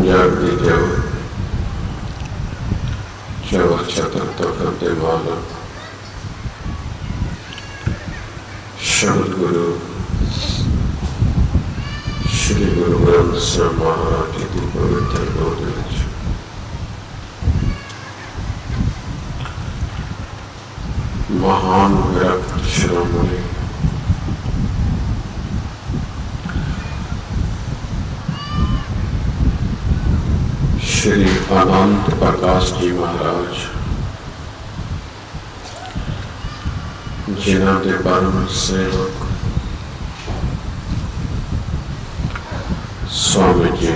जागती जब चवर छतर तखते वाला शब्द गुरु श्री गुरु ग्रंथ साहिब महाराज जी की पवित्र गोद विच महान विरक्त शिरोमणि श्री अनंत प्रकाश जी महाराज, जिन्हों के परम सेवक स्वामी जी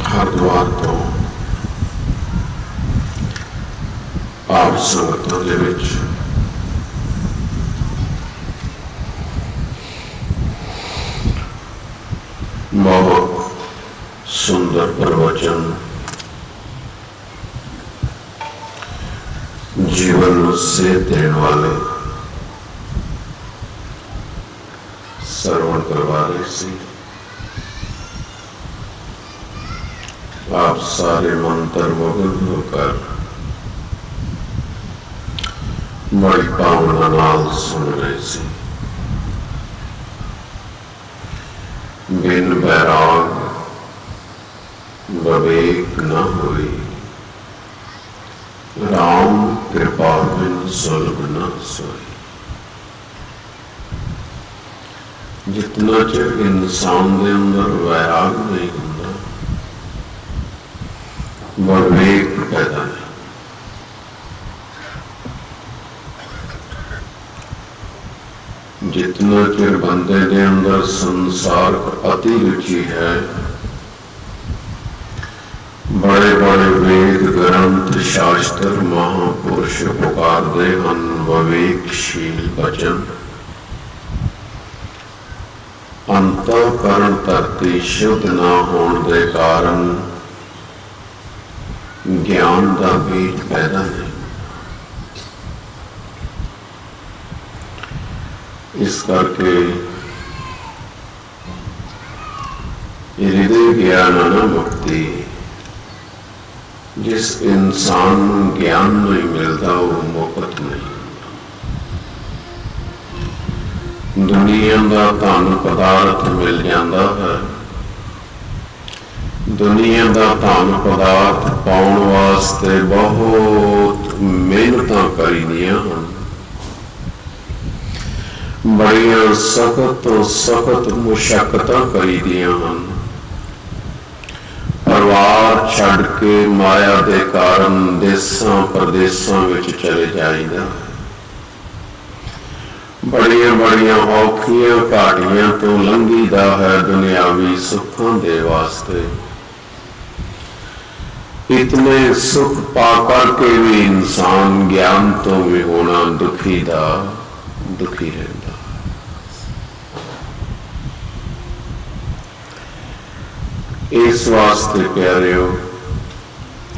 हरिद्वार तो आप संगतों के विच बहुत सुंदर प्रवचन जीवन से देने वाले श्रवण करवा रहे थे। आप सारे मंत्र मुग्ध होकर बड़ी भावना नाल सुन रहे थे। बिन बैराग विवेक न होई, राम कृपा बिन सुलभ न सोई। जितना चिर इंसान के अंदर वैराग नहीं होता, विवेक पैदा नहीं। जितना चिर बंदे के अंदर संसार अति रुचि है, बड़े बड़े वेद ग्रंथ शास्त्र महापुरुष पुकारते हैं विवेकशील वचन, अंतःकरण धरती शुद्ध न होने के कारण ज्ञान का बीज पैदा नहीं। इस करके हृदय ज्ञान न मुक्ति, जिस इंसान ज्ञान नहीं मिलता वो मुक्त नहीं। दुनिया का धन पदार्थ मिल जाता है, दुनिया का धन पदार्थ पाने वास्ते बहुत मेहनत करीदियां हैं, बड़िया सख्त तो सख्त मुशक्कत करीदियां हैं। परिवार छड़ के माया के कारण देशों प्रदेशों में चले जाइदा, बड़िया बड़िया औखियां घाटियां तो लंघीदा है दुनियावी सुखों के वास्ते। इतने सुख पा करके भी इंसान ज्ञान तो भी होना दुखी रहता। इस वास्ते प्यारियो,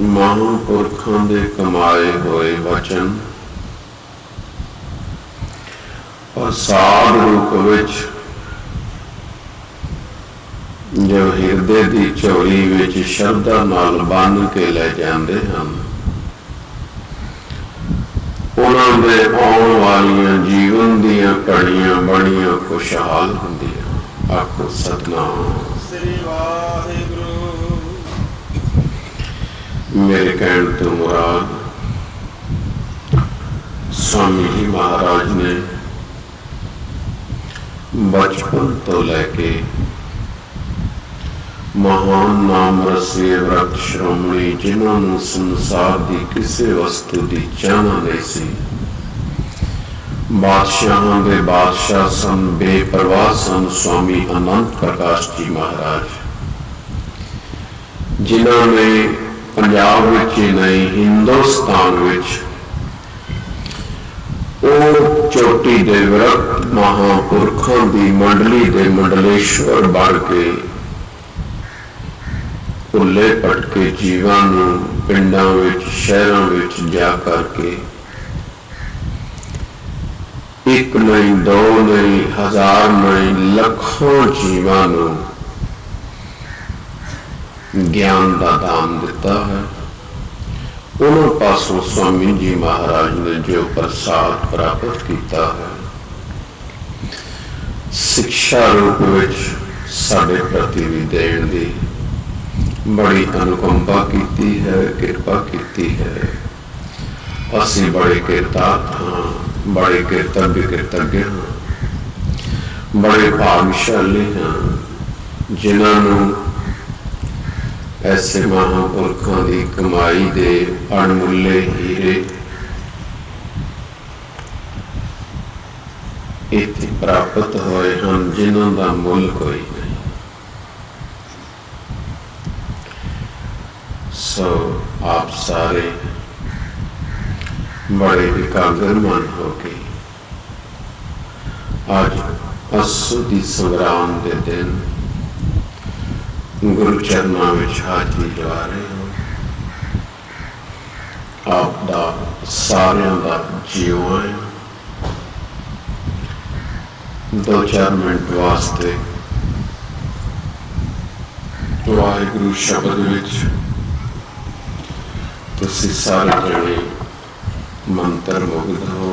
महापुरखों के कमाए हुए वचन प्रसाद रूप विच जो हिरदे की झोली विच शरधा नाल बन के ले जाते हैं, उन्होंने दे आने वालियां जीवन दियां घड़ियां बड़ियां खुशहाल होंदियां। आखो सतनाम। मेरे कहने तो मुराद स्वामी जी महाराज ने बचपन तो लेके महान नाम रसीय व्रत श्रोमणी, जिन्होंने संसार की किसी वस्तु की चाहना नहीं सी, बादशाहों के बादशाह सन, बेपरवाह सन स्वामी अनंत प्रकाश जी महाराज, जिन्होंने पंजाब विच ही नहीं हिंदुस्तान विच ओ चोटी दे विरक्त महापुरखों की मंडली दे मंडलेश्वर बन के भुले भटके जीवां नूं पिंडां विच शहरां विच ਭੇਜਿਆ ਕਰਕੇ एक नहीं, दो नहीं, हजार नहीं, लाखों जीवां नूं ज्ञान का दान दिता है। उन्होंने पासों स्वामी जी महाराज ने जो प्रसाद प्राप्त किया है, शिक्षा रूप विच साडे प्रति भी देण दी बड़ी अनुकंपा की है, कृपा की है। असी बड़े कृतार्थ हाँ, बड़े कृतज्ञ हाँ, बड़े भाग्यशाली हाँ, जिन्होंने ऐसे महापुरखों की कमाई दे अणमुल्ले हीरे इत्थे प्राप्त होए हैं, जिन्हों का मुल कोई नहीं। सो आप सारे बड़े एकाग्र मन हो गए आज असुदी संग्राम के दिन गुरु चरणों में हाजरी लगा रहे हो। आपका सारिਆਂ ਦਾ जीवन है। 2-4 मिनट वास्ते वाहिगुरु शब्द विच तुसीं सारे जने मंत्र मुग्ध हो,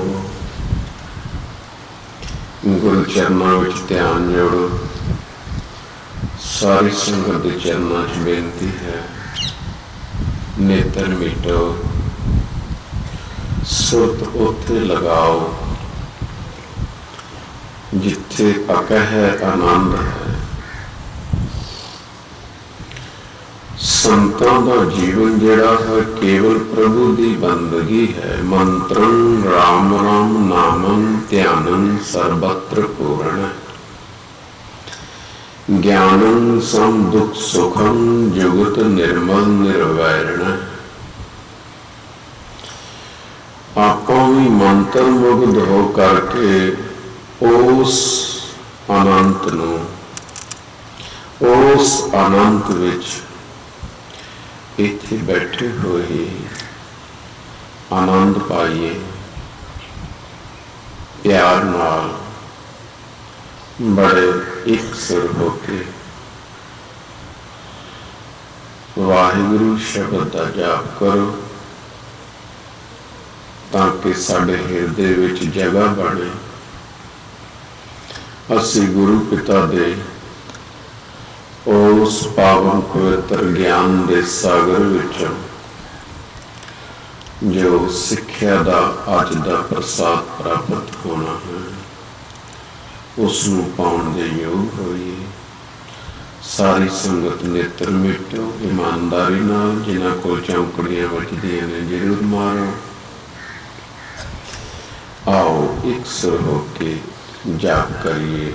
गुरु चरणों में ध्यान जोड़ो। सारी संगत के चरणों च बेनती है, नेत्र मिटो, सुरत उत्थे लगाओ जिथे अकह आनंद है। संतों का जीवन जिहड़ा है केवल प्रभु की बंदगी है। मंत्रं राम राम नामं ध्यानं सर्वत्र पूर्ण। ज्ञानं सम दुख सुखं जुगत निर्मल निर्वैरण। आपको भी मंत्र मुग्ध हो करके उस अनंत नूं, उस अनंत विच इत्थे बैठे हुए आनंद पाइए। प्यार नाल बड़े एक सुर होके वाहिगुरु शब्द का जाप करो ताकि साडे हिरदे विच जगह बने। असी गुरु पिता दे उस पावन पवित्र ज्ञान के सागर विचों जो सिक्ख्या का अज का प्रसाद प्राप्त होना है, उसनूं पाउण दे योग होइए। सारी संगत नेत्र मिटो ईमानदारी नाल। जिन्हां कोल चौंकड़ियां बजदियां ने जरूर मारो। आओ एक सुर होके जाप करिए।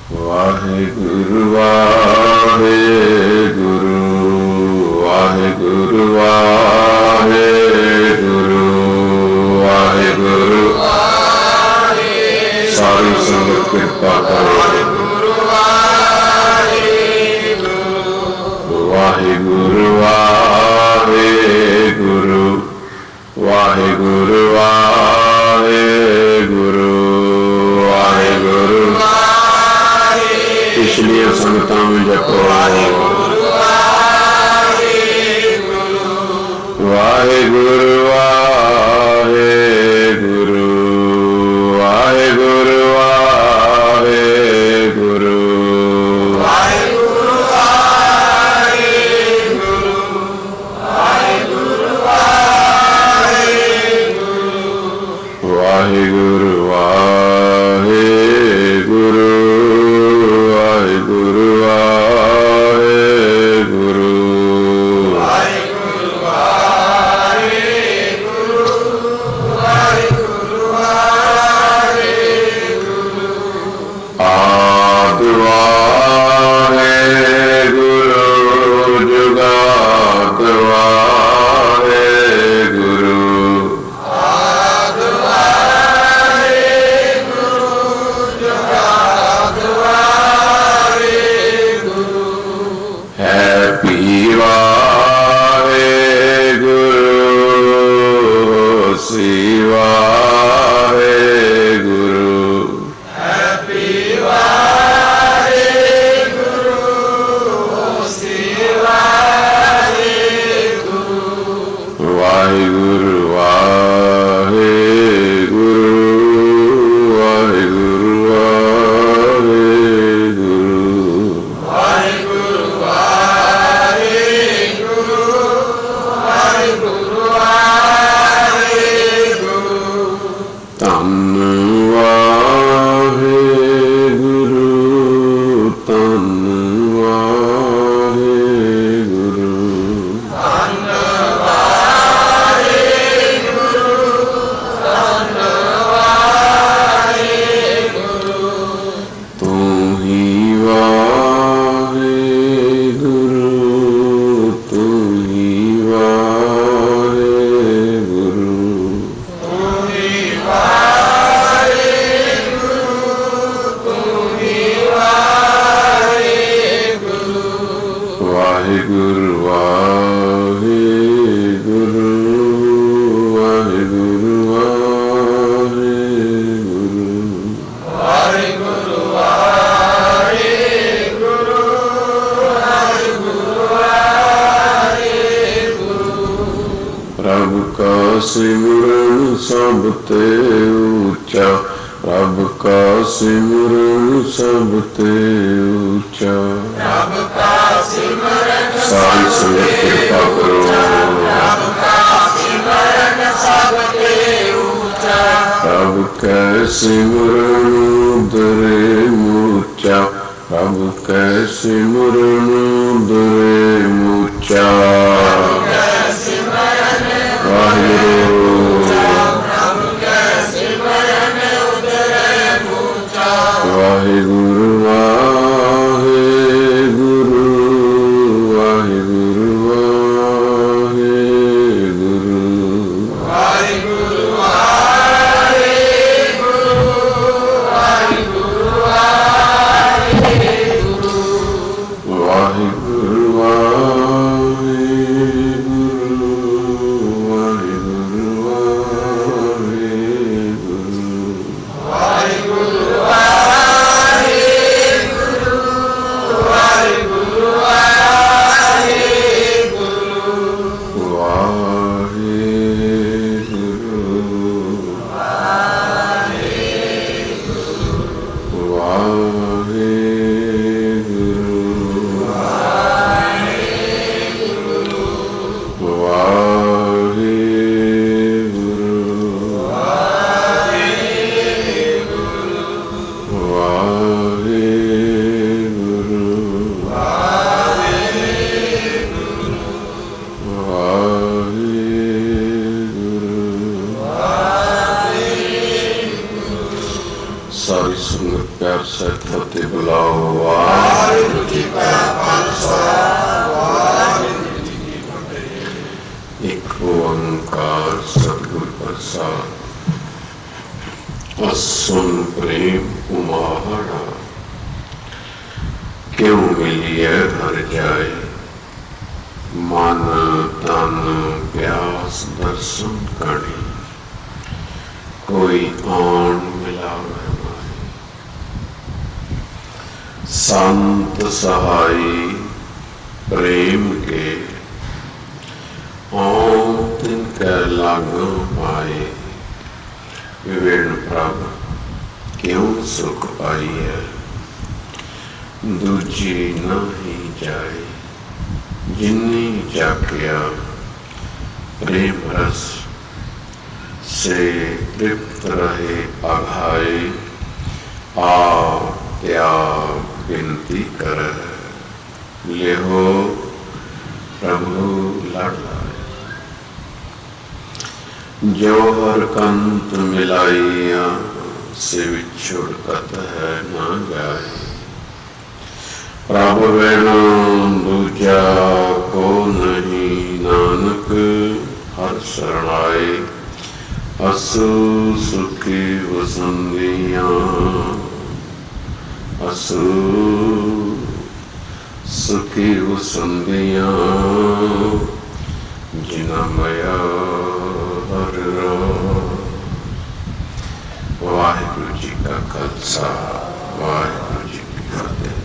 वाहिगुरु वाहिगुरु वाहिगुरु वाहिगुरु वाहिगुरु। सारी संगत कृपा करो। वाहिगुरु वाहिगुरु वाहिगुरु वाहिगुरु वाहिगुरु। पिछलियां संगतां में जपो शिवा है गुरु हैप्पी वाहे गुरु शिवा है गुरु वाहिगुरु वाहे गुरु वाहिगुरु वाहे गुरु वाहिगुरु वाहे गुरु वाहिगुरु वाहे गुरु धन वाहे गुरु धन वाहे गुरु धन वाहे गुरु धन वाहे गुरु तू ही वाहे गुरु तू ही वाहे गुरु तुम्ही वाहे गुरु तुम्ही वाहे गुरु वाहिगुरु वाहे गुरु वाहिगुरु वाहे गुरु वाहिगुरु वाहे गुरु वाहिगुरु वाहे गुरु प्रभु का सिमरन सब ते ऊंचा प्रभु का सिमरन सब ते ऊंचा रब का सिमरन सारी संगत कृपा करो रब का सिमरन सबते ऊंचा प्रभु कै सिमरन उदरे मूचा प्रभु कै सिमरन उदरे मूचा सिमरन वाहिगुरु प्रभु का सिमरन उदरे ऊंचा वाहिगुरु वाहे गुरु वाहिगुरु वाहे गुरु वाहिगुरु वाहे गुरु वाहिगुरु वाहे गुरु वाहिगुरु वाहे गुरु वाहिगुरु वाहे गुरु वाहिगुरु वाहे गुरु वाहिगुरु वाहे गुरु वाहे गुरु वाहे गुरु वाहे गुरु वाहे गुरु सारी संगत प्यार से फतेह बुलाओ वाहिगुरु जी का खालसा वाहिगुरु जी की फतेह एक ओंकार सतगुर प्रसाद असुन प्रेम उमाहड़ा क्यों मिलिए हर जाए मन तन प्यास दर्शन कड़ी कोई आन मिलावे संत सहाय प्रेम के ओम तिनके लागू पाए विवेण प्रभ क्यों सुख पाई है दूजी नहीं जाए जिन्नी जाकिया प्रेम रस से तृप्त रहे अघाए आ त्याग विनती कर ले हो प्रभु लड़ाए जो हर कंत मिलाइया से विछुड़ कत है न जाए प्रभु बिना दूजा को नहीं नानक हर शरणाए असु सुखी वसंदिया असु सुखी वसंदिया जिना मया हर का खालसा वाहिगुरू जी की फतेह।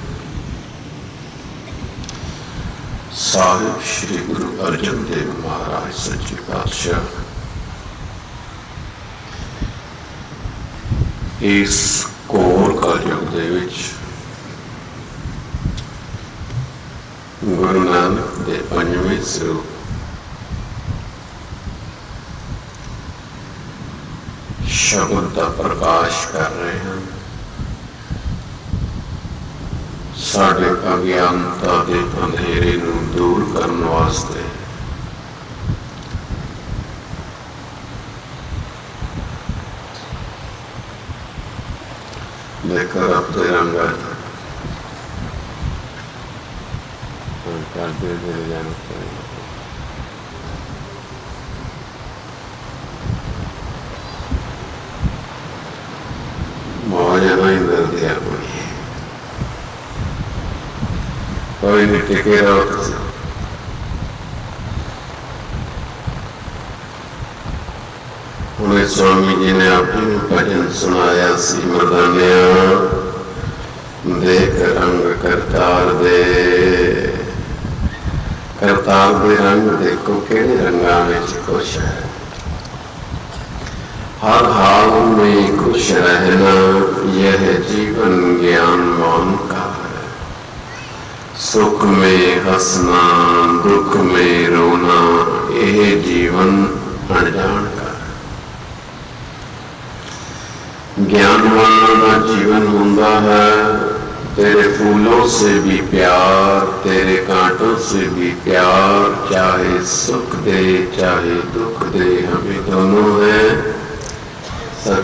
साहिब श्री गुरु अर्जन देव महाराज सच्चे पातशाह इस घोर कलयुग दे विच गुरु नानक दे पंजवें स्वरूप शब्द का प्रकाश कर रहे हैं। साढ़े अज्ञानता के अंधेरे नूं दूर करने वास्ते लेकर अपने रंगा धीरे धीरे जाना चाहिए। मौज नहीं मिलती अपनी, कोई नहीं टिके रहो तुम। उन्हें स्वामी जी ने अपनी भजन सुनाया सी मर्दानिया देख रंग करतार दे। करतार दे रंग देखो केड़े रंगा में खुश है। हर हाल में खुश रहना यह जीवन ज्ञानवान का है। सुख में हंसना दुख में रोना यह जीवन अनजान का है। ज्ञानवान का जीवन होता है तेरे फूलों से भी प्यार, तेरे कांटों से भी प्यार, चाहे सुख दे चाहे दुख दे हमें दोनों है सब।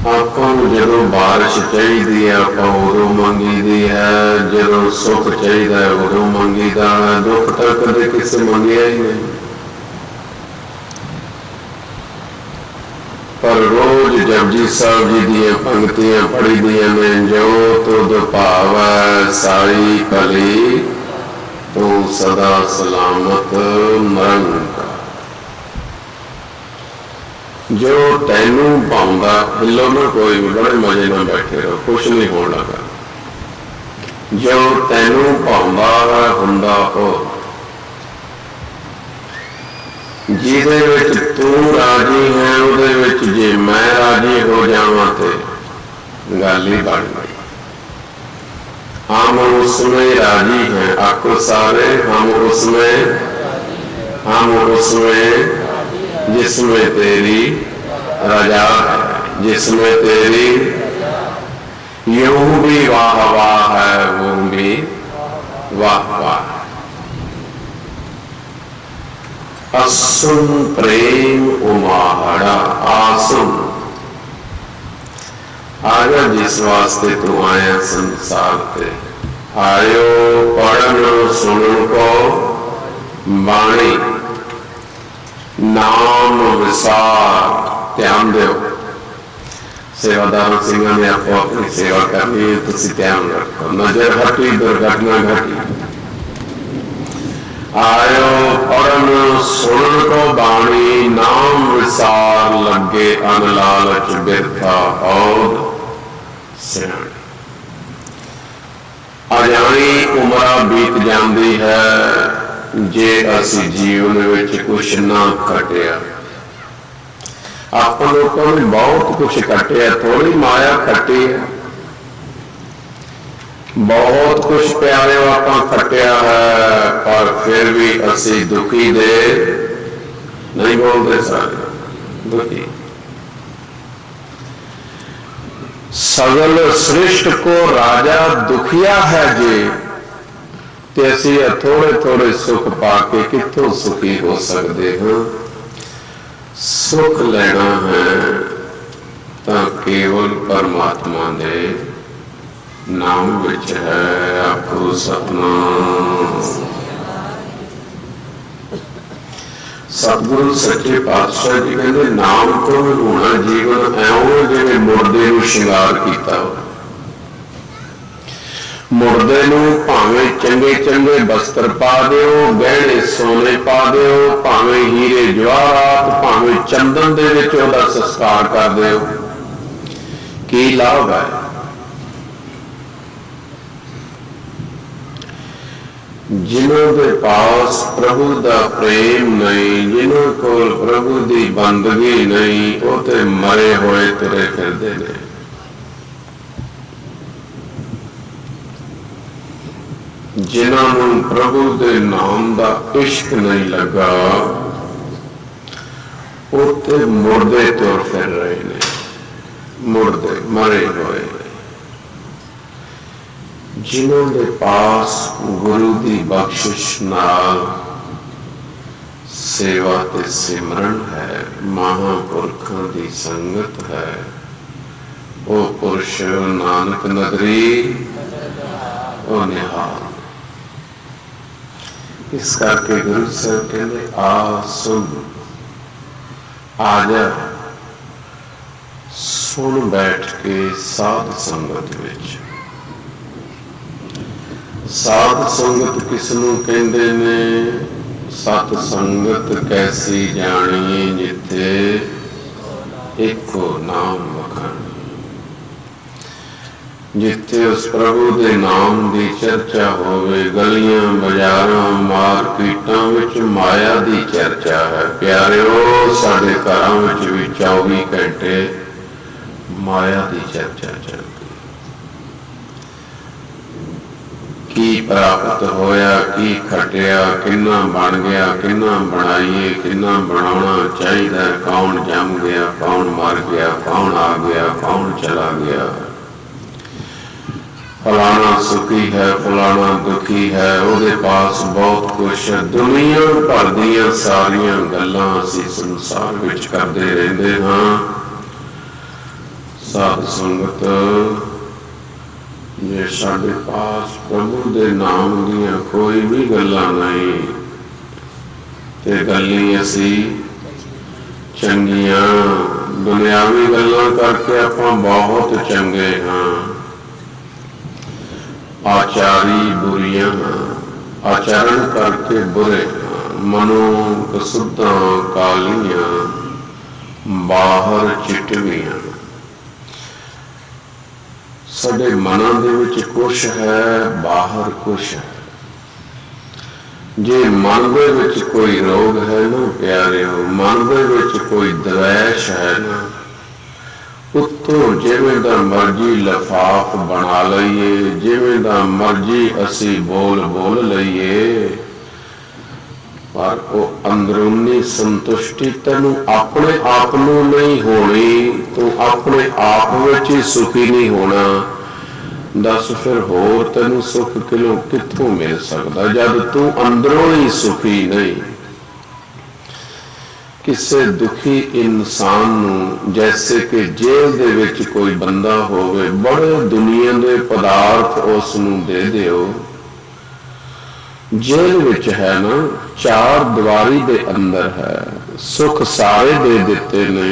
आपको जो बारिश चाहिए आप उदों मंगी दी है, जो सुख चाहिए उदों मंगी दा है। दुख तो कदे किसे मंगिया ही नहीं, पर रोज जपजी साहब जी दी पंक्तियां पढ़ी दियां ने जो तुद भावै साई भली तू सदा सलामत निरंकार। जो तैनू भाउंदा हिलो ना कोई भी, बड़े मजे में बैठे रहो, कुछ नहीं होने लगा। जो तैनू भाउंदा है हुंदा हो, जिहदे विच तू राजी है उहदे विच जे मैं राजी हो जावां ते गल ही बन गई। हम उसमें राजी हैं, आखो सारे हम उसमें जिसमें तेरी रजा है, जिसमें तेरी यूं भी वाह वाह है वो भी वाह वाह। असुन प्रेम उमाड़ा आसुन, आजा जिस वास्ते तू आया संसार ते आयो पढ़न सुन को बाणी नाम विसार। ध्यान दो सेवादार सिंह ने आपको अपनी सेवा करनी है, तुसी ध्यान रखो। नजर हटी दुर्घटना घटी, आयो पढ़न सुन को बाणी नाम विसार लगे अनलालच बिरथा औद सियाणी। अजानी उमरा बीत जाती है जे असी जीवन विच कुछ ना कटिया। आप लोगों ने बहुत कुछ कटिया, थोड़ी माया कटी है, बहुत कुछ प्यारे आप खटिया है, पर फिर भी असी दुखी दे नहीं बोलते सारे दुखी। सगल सृष्ट को राजा दुखिया है जे, ते असी थोड़े थोड़े सुख पाके कितों सुखी हो सकते हैं। सुख लेना है तो केवल परमात्मा दे नाम विच है। आखो सतनाम। सतगुरु सच्चे पातशाह जी कहते नाम तो होना जीवन ऐं जिवें मुर्दे नूं शिंगार कीता हो। मुर्दे नूं भावें चंगे चंगे वस्त्र पा दिओ, गहने सोने पा दिओ, भावें हीरे जवाहरात भावें चंदन दे विच उहदा संस्कार कर दिओ, की लाभ है? जिन्हों के पास प्रभु का प्रेम नहीं, जिन्हों को प्रभु की बंदगी नहीं, वो तो मरे हुए तुरे फिरदे ने। जिन्होंने प्रभु के नाम का इश्क नहीं लगा, वो तो मुर्दे तुर फिर रहे ने, मुर्दे मरे हुए। जिन्हों के पास गुरु की बख्शिश नाल सेवा ते सिमरन है, महापुरखों की संगत है, वो पुरुष नानक नगरी वो निहाल। इस करके गुरु साहब कहते आ सुन, आ जा, सुन बैठ के साध संगत विच। साध संगत किसनों कहते ने? सत संगत कैसी जानी जिथे एको नाम वखानी। जिथे उस प्रभु के नाम की चर्चा होवे, गलियां बाजारां मार्केटां विच माया की चर्चा है। प्यारिओ साडे घरां विच भी 24 घंटे माया की चर्चा चलती। की प्राप्त होया, की खटिया, किन्ना बन गया, किन्ना बनाइए, किन्ना बनाना चाहिए, कौन जम गया, कौन मर गया, कौन आ गया, कौन चला गया। फलाना सुखी है, फलाना दुखी है, उसके पास बहुत कुछ है। दुनिया भर दियां सारियां गल्लां असीं संसार विच करदे रहिंदे हां। साध संगत जे साडे पास प्रभु दे नाम दियां कोई भी गल्लां नहीं ते गल्ली असीं चंगियां दुनियावी गल्लां करके आपां बहुत चंगे हां। आचारी बुरियां, आचरण करके बुरे, मनो कसुद्धा कालियां, बाहर चिटवियां। साडे मनां दे विच कुछ है, बाहर कुछ है। जे मन दे विच कोई रोग है ना प्यारिओ, मन दे विच कोई द्वेष है ना, उत्तों जिवें दा मर्जी लफाफ बना लईए, जिवें दा मर्जी असी बोल बोल लईए, पर वो अंदरूनी संतुष्टि तेनू अपने आप नू नहीं होनी, तू अपने आप विच ही सुखी नहीं होना। दस फिर होर तेनू सुख कित्थों मिल सकदा जद तू अंदरों ही सुखी नहीं। किसी दुखी इंसान नू जैसे कि जेल दे विच कोई बंदा होवे, बड़े दुनिया दे पदार्थ उस नू दे दिओ। जेल विच है ना, चार दीवारी दे अंदर है, सुख सारे दे दिते ने,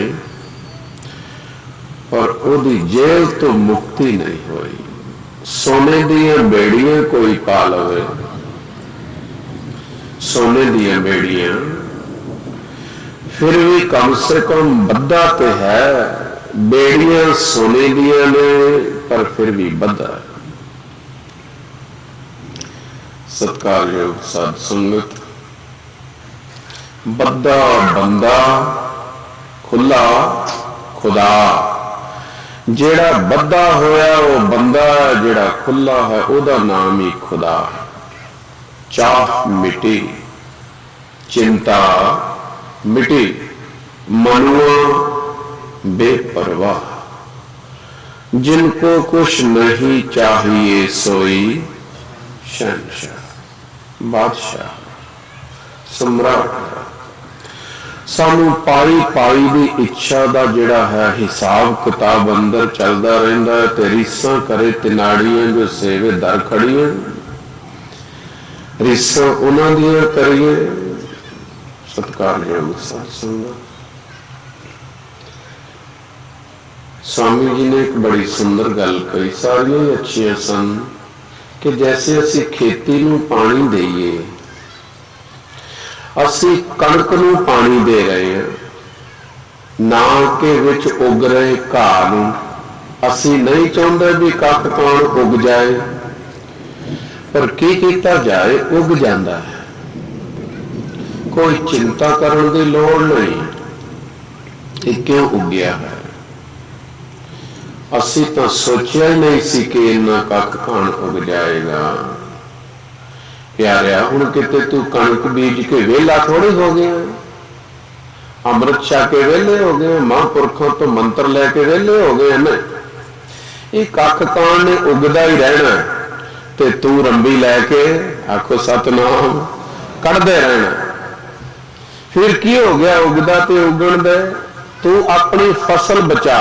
पर ओदी जेल तो मुक्ति नहीं हुई। सोने दियां बेड़ियां कोई पा लवे, सोने दियां बेड़ियां, फिर भी कम से कम बद्धा तो है। बेड़ियां सोने दियां ने, पर फिर भी बद्धा है। सत्कारयोग साध संगत, बद्धा बंदा, खुला खुदा। जेड़ा बद्धा होया वो बंदा, जेड़ा खुला है उसका नाम ही खुदा है। चाह मिटी, चिंता मिटी, मनुआ बेपरवाह। जिनको कुछ नहीं चाहिए सोई शहंशाह, बादशाह, सम्राट। सानू पाई पाई दी इच्छा दा जिहड़ा है हिसाब किताब अंदर चलदा रहिंदा है, ते रीसां करे तिनाड़ियां जो सेवे दर खड़ियां, रीसां उन्हां दियां करिए। सत्कारयोग साध संगत, स्वामी जी ने एक बड़ी सुंदर गल कही, सारियां ही अच्छियां सन, कि जैसे असी खेती नूं पानी देईए, ਅਸੀਂ ਕਣਕ ਨੂੰ ਪਾਣੀ ਦੇ ਰਹੇ ਹਾਂ, ਨਾ ਕਿ ਵਿੱਚ ਉਗ ਰਹੇ ਘਾਹ ਨੂੰ। ਅਸੀਂ ਨਹੀਂ ਚਾਹੁੰਦੇ ਵੀ ਕੱਖ ਕੌਣ ਉਗ ਜਾਏ, ਪਰ ਕੀ ਕੀਤਾ ਜਾਏ, ਉਗ ਜਾਂਦਾ ਹੈ। ਕੋਈ ਚਿੰਤਾ ਕਰਨ ਦੀ ਲੋੜ ਨਹੀਂ, ਇਹ ਕਿਉਂ ਉਗਿਆ ਹੈ। ਅਸੀਂ ਤਾਂ ਸੋਚਿਆ ਹੀ ਨਹੀਂ ਸੀ ਕਿ ਇੰਨਾ ਕੱਖ ਕੌਣ ਉਗ ਜਾਏਗਾ। ਪਿਆਰਿਆ, ਹੁਣ ਕਿਤੇ ਤੂੰ ਕਣਕ ਬੀਜ ਕੇ ਵਿਹਲਾ ਥੋੜੇ ਹੋ ਗਿਆ, ਅੰਮ੍ਰਿਤ ਛਕ ਕੇ ਵਿਹਲੇ ਹੋ ਗਏ, ਮਹਾਂਪੁਰਖਾਂ ਤੋਂ ਮੰਤਰ ਲੈ ਕੇ ਵਿਹਲੇ ਹੋ ਗਏ ਨੇ। ਇਹ ਕੱਖ ਕੌਣ ਨੇ ਉਗਦਾ ਹੀ ਰਹਿਣਾ, ਤੇ ਤੂੰ ਰੰਬੀ ਲੈ ਕੇ ਆਖੋ ਸਤਨਾਮ ਕੱਢਦੇ ਰਹਿਣਾ। ਫਿਰ ਕੀ ਹੋ ਗਿਆ, ਉਗਦਾ ਤੇ ਉਗਣ ਦੇ। ਤੂੰ ਆਪਣੀ ਫਸਲ ਬਚਾ।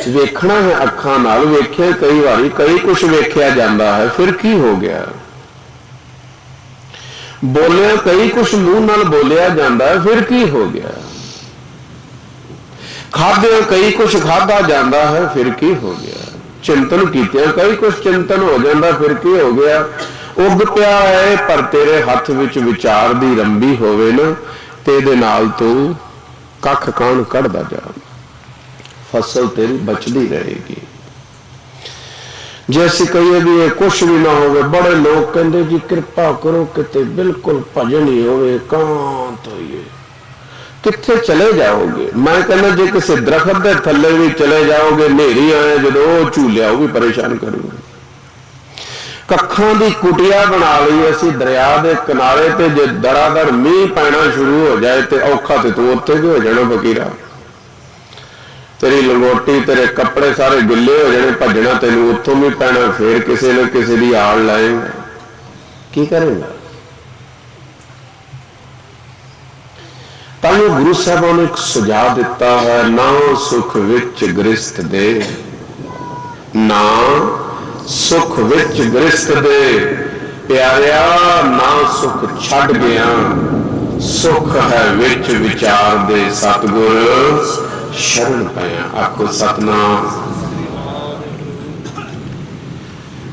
ਵੇਖਣਾ ਹੈ ਅੱਖਾਂ ਨਾਲ, ਵੇਖਿਆ ਕਈ ਵਾਰੀ, ਕਈ ਕੁਛ ਵੇਖਿਆ ਜਾਂਦਾ ਹੈ, ਫਿਰ ਕੀ ਹੋ ਗਿਆ। ਬੋਲਿਆ ਕਈ ਕੁਛ ਮੂੰਹ ਨਾਲ ਬੋਲਿਆ ਜਾਂਦਾ ਹੈ, ਫਿਰ ਕੀ ਹੋ ਗਿਆ। ਖਾਧਿਆ ਕਈ ਕੁਛ ਖਾਧਾ ਜਾਂਦਾ ਹੈ, ਫਿਰ ਕੀ ਹੋ ਗਿਆ। ਚਿੰਤਨ ਕੀਤਿਆਂ ਕਈ ਕੁਛ ਚਿੰਤਨ ਹੋ ਜਾਂਦਾ, ਫਿਰ ਕੀ ਹੋ ਗਿਆ। ਉਗ ਪਿਆ ਹੈ, ਪਰ ਤੇਰੇ ਹੱਥ ਵਿੱਚ ਵਿਚਾਰ ਦੀ ਰੰਬੀ ਹੋਵੇ ਨਾ, ਤੇ ਇਹਦੇ ਨਾਲ ਤੂੰ ਕੱਖ ਕੌਣ ਕੱਢਦਾ ਜਾ, ਫਸਲ ਤੇਰੀ ਬਚਦੀ ਰਹੇਗੀ। ਜੇ ਅਸੀਂ ਕਹੀਏ ਵੀ ਇਹ ਕੁਛ ਵੀ ਨਾ ਹੋਵੇ, ਬੜੇ ਲੋਕ ਕਹਿੰਦੇ ਜੀ ਕਿਰਪਾ ਕਰੋ ਕਿਤੇ ਬਿਲਕੁਲ ਭਜਨ ਹੀ ਹੋਵੇ, ਇਕਾਂਤ ਹੋਈਏ। ਕਿੱਥੇ ਚਲੇ ਜਾਓਗੇ। ਮੈਂ ਕਹਿੰਦਾ ਜੇ ਕਿਸੇ ਦਰਖਤ ਦੇ ਥੱਲੇ ਵੀ ਚਲੇ ਜਾਓਗੇ, ਹਨੇਰੀ ਆਏ ਜਦੋਂ, ਉਹ ਝੂਲਿਆ ਉਹ ਵੀ ਪਰੇਸ਼ਾਨ ਕਰੂਗਾ। ਕੱਖਾਂ ਦੀ ਕੁਟਿਆ ਬਣਾ ਲਈ ਅਸੀਂ ਦਰਿਆ ਦੇ ਕਿਨਾਰੇ ਤੇ, ਜੇ ਦਰਾਦਰ ਮੀਂਹ ਪੈਣਾ ਸ਼ੁਰੂ ਹੋ ਜਾਏ ਤੇ ਔਖਾ ਤੇ ਤੂੰ ਉੱਥੇ ਵੀ ਹੋ ਜਾਣਾ ਫਕੀਰਾ। ਤੇਰੀ ਲੰਗੋਟੀ, ਤੇਰੇ ਕੱਪੜੇ ਸਾਰੇ ਗਿੱਲੇ ਹੋ ਜਾਣੇ, ਭੱਜਣਾ ਤੈਨੂੰ ਉੱਥੋਂ ਵੀ ਪੈਣਾ, ਫੇਰ ਕਿਸੇ ਨਾ ਕਿਸੇ ਦੀ ਆੜ ਲਾਏਗਾ, ਕੀ ਕਰੇਗਾ। ਤਾਂ ਗੁਰੂ ਸਾਹਿਬਾਂ ਨੇ ਇੱਕ ਸੁਝਾਅ ਦਿੱਤਾ ਹੈ, ਨਾ ਸੁਖ ਵਿੱਚ ਗ੍ਰਸਤ ਦੇ, ਨਾ ਸੁਖ ਵਿੱਚ ਗ੍ਰਸਤ ਦੇ। ਪਿਆਰਿਆ, ਨਾ ਸੁਖ ਛੱਡ ਗਿਆ, ਸੁਖ ਹੈ ਵਿੱਚ ਵਿਚਾਰ ਦੇ, ਸਤਿਗੁਰ ਸ਼ਰਨ ਪਿਆ ਆਖੋ ਸਤਨਾਮ।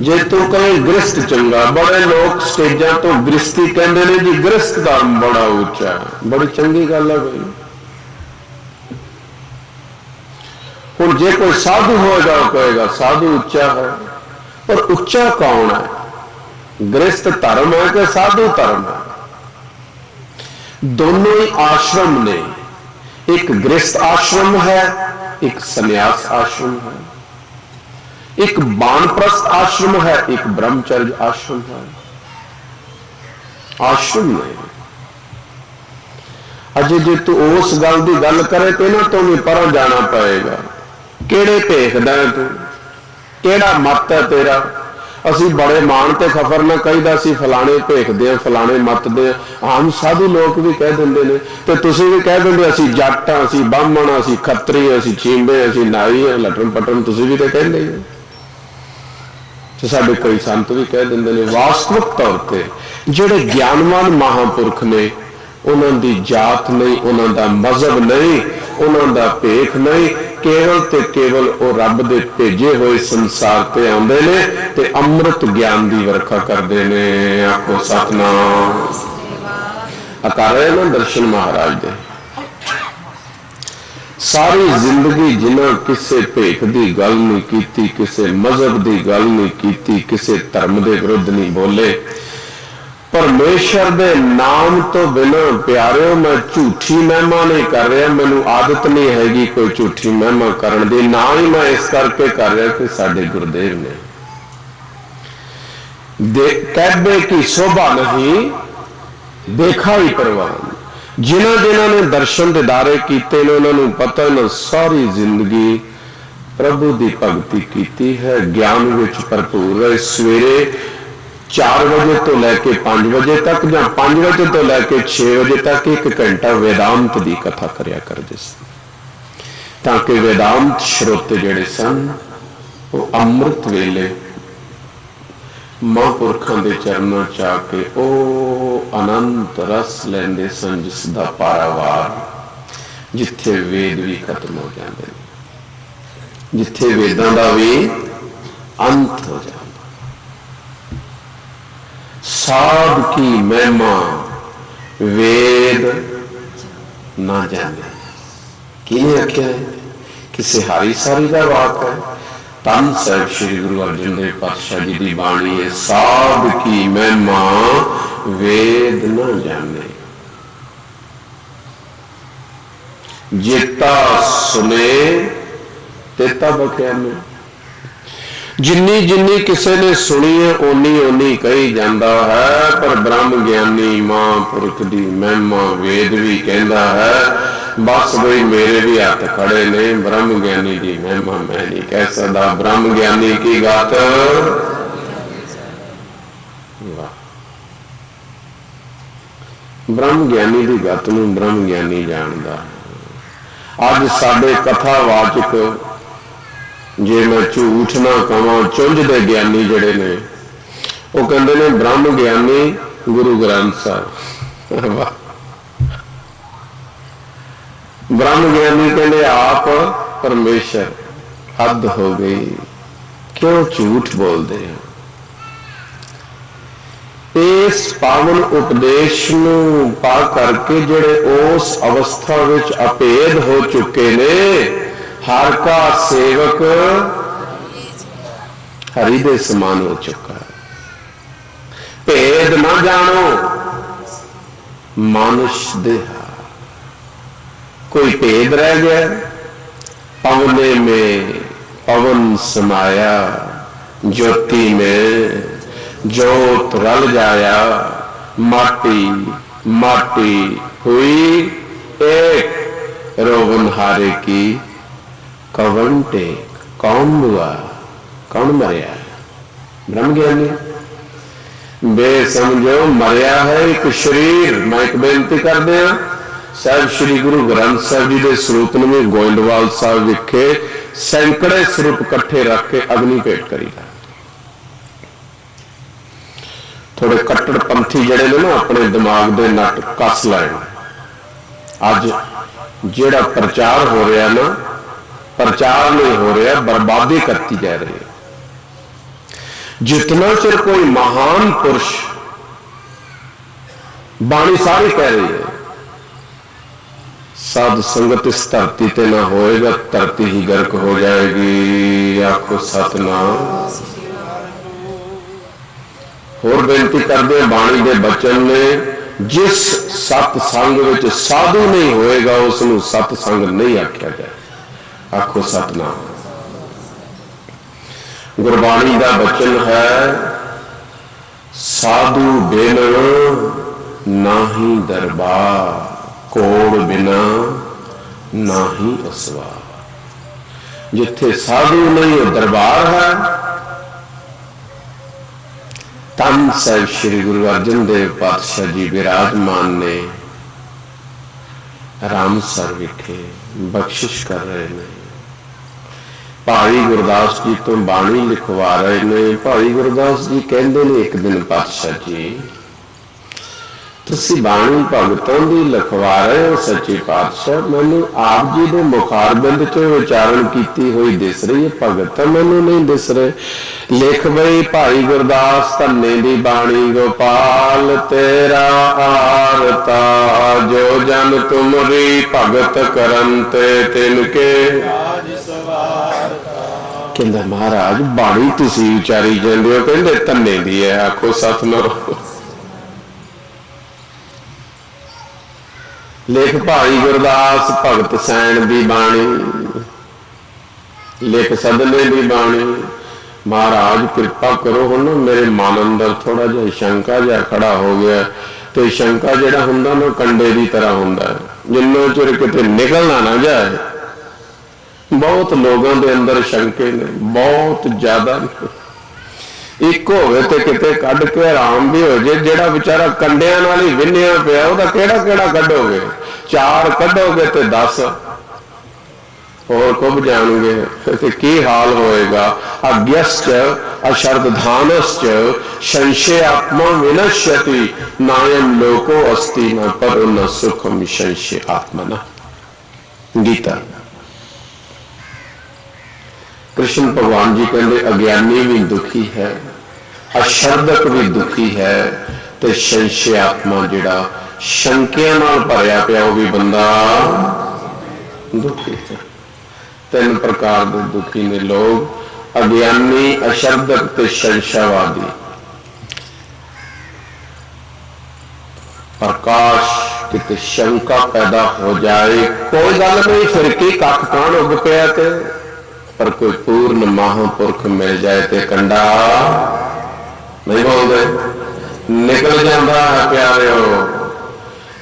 ਜੇ ਤੂੰ ਕਹੇ ਗ੍ਰਸਤ ਚੰਗਾ, ਬੜੇ ਲੋਕ ਸਟੇਜਾਂ ਤੋਂ ਗ੍ਰਸਤੀ ਕਹਿੰਦੇ ਨੇ ਜੀ, ਗ੍ਰਸਤ ਦਾ ਬੜਾ ਉੱਚਾ, ਬੜੀ ਚੰਗੀ ਗੱਲ ਹੈ ਬਈ। ਹੁਣ ਜੇ ਕੋਈ ਸਾਧੂ ਹੋ ਜਾ ਕਹੇਗਾ ਸਾਧੂ ਉੱਚਾ ਹੈ, ਪਰ ਉੱਚਾ ਕੌਣ ਹੈ। ਗ੍ਰਸਤ ਧਰਮ ਹੈ ਕਿ ਸਾਧੂ ਧਰਮ ਹੈ। ਦੋਨੋਂ ਹੀ ਆਸ਼ਰਮ ਨੇ, ਇੱਕ ਗ੍ਰਸਤ ਆਸ਼ਰਮ ਹੈ, ਇੱਕ ਸੰਨਿਆਸ ਆਸ਼ਰਮ ਹੈ। ਇੱਕ ਬਾਣਪ੍ਰਸਤ ਆਸ਼ਰਮ ਹੈ, ਇੱਕ ਬ੍ਰਹਮਚर्य आश्रम है। आश्रम ने अजे जे तू उस गल की गल करे तो इन्हां तो भी परों जाना पएगा। किहड़े भेखदा है तू, किहड़ा मत है तेरा। असी बड़े मान ते खफर ना कहीदा असी फलाने भेखदे हैं, फलाने मत दे। आम साधु लोग भी कह दिंदे ने, ते तुसीं भी कह दिंदे असी जट हां, असी ब्राह्मण, असी खत्री, असी चींबे, असी नाई हैं, लटन पटन तुसीं भी तो कहंदे ही। साडे कई संत भी कह देंगे ने। वास्तविक तौर पर जिहड़े ज्ञानवान महापुरख ने, उन्हां दी जात नहीं, उन्हां दा मजहब नहीं, उन्हां दा भेख नहीं, केवल ते केवल वो रब दे भेजे हुए संसार ते आंदे ने ते अमृत ज्ञान दी वर्खा करदे ने। आखो सतनाम। कर रहे ना दर्शन महाराज दे। सारी जिंदगी जिन्हें किसी भेख की गल नहीं की, किसी मजहब की गल नहीं की, किसी धर्म के विरुद्ध नहीं बोले। परमेश्वर के नाम तो बिना प्यारे मैं झूठी महिमा नहीं कर रहा, मैनू आदत नहीं हैगी कोई झूठी महिमा करने की, ना ही मैं इस करके कर रहा कि साडे गुरुदेव ने कहबे की शोभा नहीं देखा ही परवान। जिन्हों जिन्हों ने दर्शन दिदारे किए उन्होंने पता न सारी जिंदगी प्रभु की भगती की है, ज्ञान विच भरपूर है। सवेरे 4 बजे तो लैके 5 बजे तक, या 5 बजे तो लैके 6 बजे तक 1 घंटा वेदांत की कथा करया करते सन, ताकि वेदांत श्रोते जिहड़े सन वो अमृत वेले महापुरखों के चरणों च आके ओ अनंत रस लेंदे सन, जिसका पारावार जिथे वेद भी खत्म हो जाते, जिथे वेदां दा भी अंत हो जाता। साध की महिमा वेद ना जाने। किने आख्या है? किसी हारी सारी का वाक है। धन साहिब श्री गुरु अर्जन देव पातशाह जी की बाणी है, साध की महिमा वेद न जाने, जेता सुने तेता बख्याने। जिन्नी जिन्नी किसी ने सुनी है ओनी ओनी कही जाता है, पर ब्रह्म ज्ञानी महापुरुष की महिमा वेद भी कहता है। बस बई मेरे भी हाथ खड़े ने, ब्रह्म ज्ञानी की महिमा मैं नहीं कह सकता। ब्रह्म ज्ञानी की गात ब्रह्म ज्ञानी की गत नूं ब्रह्म ज्ञानी जानदा। अज साडे कथावाचक जे मैं झूठ ना कहां चुंझदे ज्ञानी जड़े ने वो कहते ने ब्रह्म ज्ञानी गुरु ग्रंथ साहब। ब्रह्म ज्ञानी कहते आप परमेश्वर। हद हो गई, क्यों झूठ बोलते हैं? इस पावन उपदेश नूं पा करके जिहड़े उस अवस्था विच अभेद हो चुके ने, हर का सेवक हरि दे समान हो चुका है। भेद ना जानो मानुष देहा, कोई भेद रह गया? पवने में पवन समाया, ज्योति में ज्योत रल जाया, माटी माटी हुई एक, रोवन हारे की कवन टेक। कौन हुआ? कौन मरिया? ब्रह्म ज्ञानी। बेसमझो मरिया है एक शरीर। मैं एक बेनती कर दिया, साहब श्री गुरु ग्रंथ साहब जी के स्वरूप में गोइंदवाल साहब विखे सैकड़े स्वरूप कट्ठे रख के अग्नि भेंट करी। थोड़े कट्टरपंथी जड़े ने ना अपने दिमाग के नट कस लाए। अज जेड़ा प्रचार हो रहा ना, प्रचार नहीं हो रहा, बर्बादी करती जा रही है। जितना चिर कोई महान पुरुष, बाणी सारी कह रही है, साध संगत इस धरती ते ना होएगा, धरती ही गर्क हो जाएगी। आखो सतनाम। होर बेनती करते बाणी के बचन ने, जिस सतसंग विच साधु नहीं होएगा उसनूं सतसंग नहीं आख्या जाए। आखो सतनाम। गुरबाणी का बचन है, साधु बिन नाही दरबार, कोड़ बिना नाही असवार। जिथे साधु नहीं दरबार है। धन साहिब श्री गुरु अर्जन देव पातशाह जी विराजमान ने रामसर विखे बख्शिश कर रहे हैं। भाई गुरदास जी तो बाणी लिखवा रहे हैं। भाई गुरदास जी कहते ने एक दिन पातशाह जी तुसी बाणी भगतों की लिखवा रहे हो सच्चे पातशाह, मैनू आप जी के मुखारबिंद चो उचारण की हुई दिस रही है, भगत मैनू नहीं दिस रहे। लिख बई भाई गुरदास धन्ने दी बाणी, गोपाल तेरा आरता, जो जन तुमरी भगत करंते तिनके कहंदा महाराज बाणी तुसी उचारी जांदे हो, कहंदे धन्ने दी है। आखो सतनाम। लिख भाई गुरदास भगत सैन की बाणी, लिख सदने की बाणी। महाराज कृपा करो। हुण मेरे मन अंदर थोड़ा जिहा शंका जिहा खड़ा हो गया, तो शंका जिहड़ा हुंदा ना कंडे की तरह हुंदा है, जिन्ना चिर किते निकलना ना जाए। बहुत लोगों के अंदर शंके ने, बहुत ज्यादा। एक होवे ते किते कढ के आराम भी हो जाए। जेड़ा बेचारा कंडियां नाल ही विन्निया पिया ओहदा केड़ा केड़ा कढोगे? 4 कढोगे ते 10 होर कुब जाणगे ते की हाल होएगा। अज्ञश्च अशर्धानश्च संशय आत्मा विनश्यति, नायम लोको अस्ति न परो न सुखम संशय आत्मना। गीता। कृष्ण भगवान जी कहते अज्ञानी भी दुखी है, अशर्धक भी दुखी है, तो संशय आत्मा जिहड़ा शंकिया नाल भरिया पिया वो भी बंदा दुखी है। तीन प्रकार के दुखी ने लोग, अज्ञानी, अशब्दक ते संशयवादी। प्रकाश किते शंका पैदा हो जाए, कोई गल नहीं, फिर की कख कान उग पिया ते, पर कोई पूर्ण महापुरख मिल जाए तो कंडा नहीं बोलते, निकल जाता है प्यारे।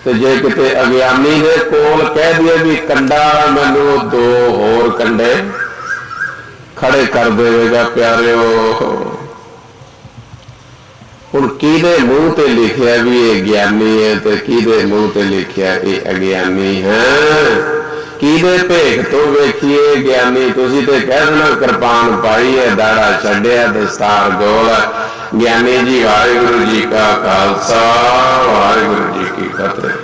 तो जे किते अज्ञानी दे कोल कह दिए भी कंडा, मैनू दो होर कंडे खड़े कर देगा प्यारे। हुण किहदे मूँह ते लिखिया भी ये ज्ञानी है, तो किहदे मूँह ते लिखिया ये अज्ञानी है? किहदे भेख तो वेखिए ज्ञानी? तुसीं ते कह देना कृपान पाई है, दाड़ा छड्डिया, दस्तार गोल है। ज्ञानी जी वाहिगुरू जी का खालसा, वाहिगुरू जी की फतेह।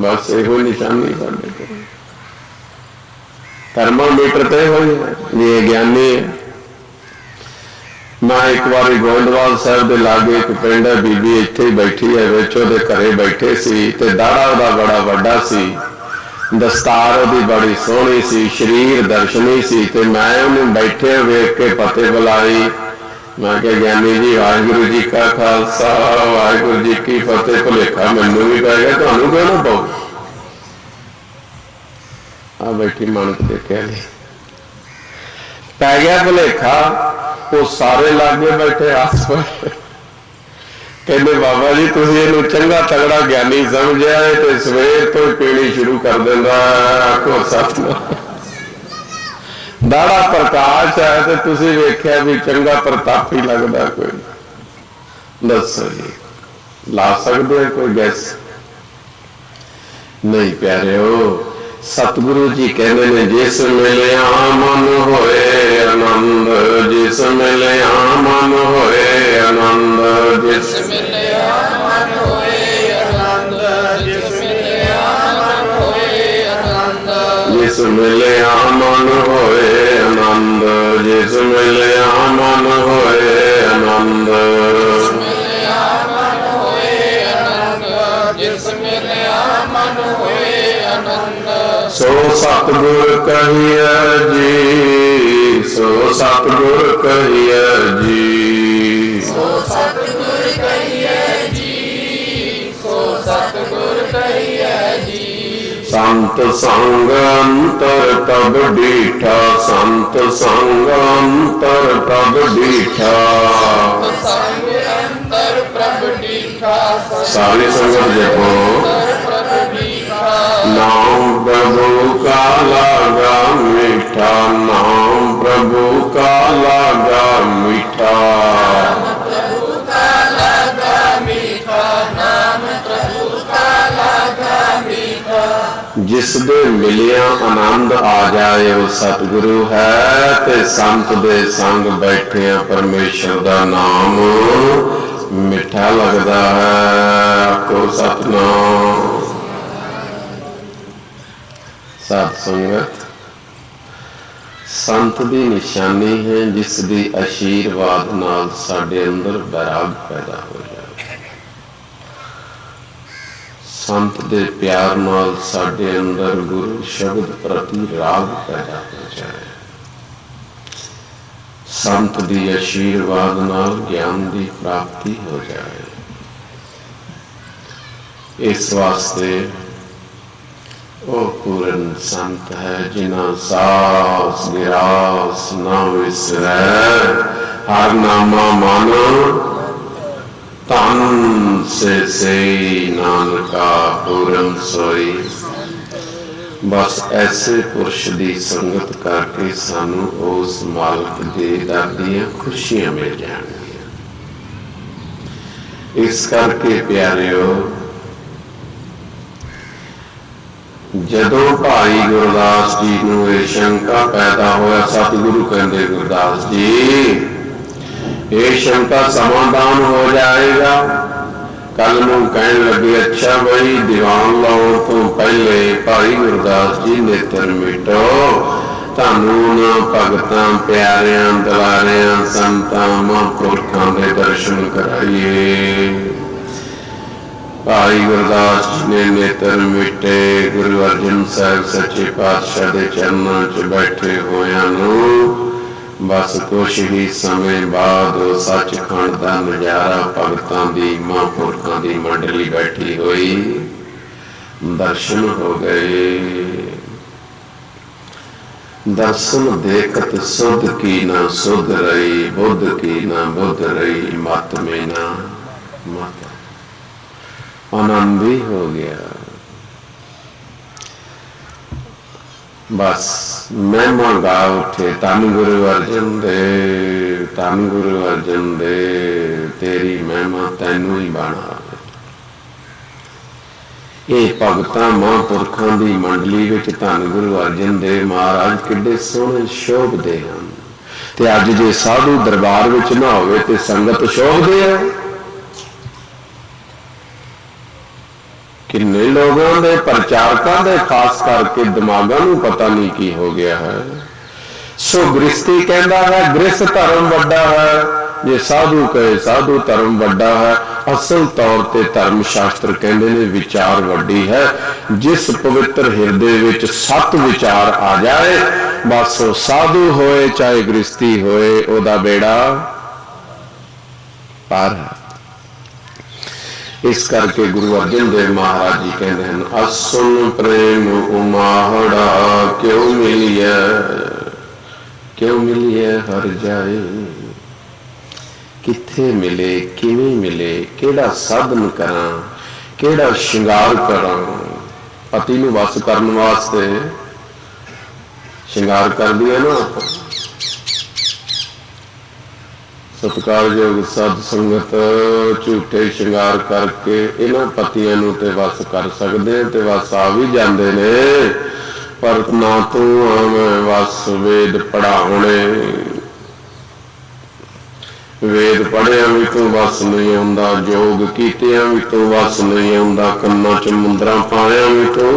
बस यो निशानी साडे कोल, थर्मामीटर ते होई है ये ज्ञानी है। मैं एक बार गोइंदवाल साहब के लागे एक पिंड है, बीबी इत्थे ही बैठी है, विच उहदे घरे बैठे सी, ते दाड़ा उहदा बड़ा वड्डा सी, दस्तार उहदी बड़ी सोहनी सी, शरीर दर्शनी सी। ते मैं उन्हें बैठे वेख के फतेह बुलाई। मैं क्या ज्ञानी जी वाहिगुरू जी का खालसा, वाहिगुरू जी की फतेह। भुलेखा मैनू भी पै गया, तुहानू क्यों ना पाओ? आ बैठी मानक देखिया नहीं, पै गया भुलेखा। वो सारे लागे बैठे आस पास, कहते बाबा जी तुसीं इहनूं चंगा तगड़ा ज्ञानी समझिया है, तो सवेर तो पीनी शुरू कर देंदा। आखो सतनाम, दाड़ा प्रकाश है तो तुसीं वेख्या भी चंगा प्रतापी लगदा कोई। दसो जी, ला सकदे कोई गैस? नहीं प्यारे। सतगुरु जी कहते हैं जिस मिलिया मन होए आनंद, जिस मिलिया मन होए आनंद, जिस मिलिया मन होए आनंद, जिस मिलिया मन होए आनंद, जिस मिलिया मन होए आनंद, जिस मिलिया मन होए आनंद, मिलिया मन होए आनंद, जिस मिलिया मन होए आनंद। सो सतगुर कहिए जी, सो सतगुर कहिए जी, सो सतगुर कहिए जी, सो सतगुर कहिए जी। संत संग अंतर तब डीठा, संत संग अंतर तब डीठा, संग अंतर प्रभ डीठा। सारी संगत जपो। नाम प्रभु का लागा मीठा, नाम प्रभु का लागा मीठा, प्रभु का लागा मीठा, नाम प्रभु का लागा मीठा। जिस दे मिलिया आनंद आ जाए वो सतगुरु है, ते संत दे संग बैठे परमेश्वर दा नाम मिठा लगता है। आखो सतनाम। साध संगत संत की निशानी है, जिस दी आशीर्वाद नाल साडे अंदर बैराग पैदा हो जाए, संत दे प्यार नाल साडे अंदर गुरु शब्द प्रति राग पैदा हो जाए, संत दी आशीर्वाद नाल ज्ञान की प्राप्ति हो जाए। इस वास्ते ओ पूर्ण संत है जिन्ना सास गिरास न विसरै, हर नामा मानो तन से नानका पूर्ण सोई। बस ऐसे पुरुष की संगत करके सानू उस मालिक दे दर दियां खुशियां मिल जाएंगियां। इस करके प्यारिओ, जदों भाई गुरदास जी नूं ये शंका पैदा होया, सतगुरु कहंदे गुरदास जी ये शंका समाधान हो जाएगा। कल नूं कहन लगे अच्छा बई दीवान लाउण तो पहले भाई गुरदास जी नेत्र मिटो, तानू ना भगतां प्यारियां दलारियां संतां महापुरखां दे दर्शन कराइए। भाई गुरदास जी ने नेत्र मिटे, गुरु अर्जन साहब सच्चे पातशाह के चरणों च बैठे होया बस कुछ ही समय बाद सचखंड का नज़ारा भगतां दी महापुरखों की मंडली बैठी हुई दर्शन हो गए। दर्शन देखत सुध की ना सुध रही, बुद्ध की ना बुद्ध रही, मत में ना मत, आनंद ही हो गया। बस महिमा गा उठे, धन गुरु अर्जन देव, धन गुरु अर्जन देव, तेरी महिमा तैनू ही बना। ये भगतां महापुरखों की मंडली विच धन गुरु अर्जन देव महाराज किड्डे सोहणे शोभदे हन। ते अज जे साधु दरबार विच ना होवे ते संगत शोभदे है। किन्ने लोगों के प्रचारकों के खास करके दिमागों नूं पता नहीं की हो गया है। सो गृहस्थी कहता है गृहस्थ धर्म वड्डा है, जे साधु कहे साधु धर्म वड्डा है। असल तौर ते धर्म शास्त्र कहते हैं विचार वड्डी है। जिस पवित्र हृदय विच सत विचार आ जाए बस साधु होए चाहे गृहस्थी होए ओदा बेड़ा पार है। इस करके गुरु अर्जन देव महाराज जी कहते हैं असुन प्रेम उमाहड़ा क्यों मिलिए, क्यों मिलिए हर जाए। किथे मिले, किवें मिले, केड़ा साधन करा, केड़ा श्रृंगार करा। पति नूं वस करने वास्ते श्रृंगार कर दिया ना। सत्कारयोग साध संगत झूठे श्रृंगार करके इन्हां पतियां नूं ते वस कर सकदे ते वस आ भी जांदे ने, पर ना तू आवें वस वेद पढ़ावणे। वेद पढ़िया भी तू वस नहीं आउंदा, योग कीतिया भी तू वस नहीं आउंदा, कन्नां च मुंदरां पाया भी तू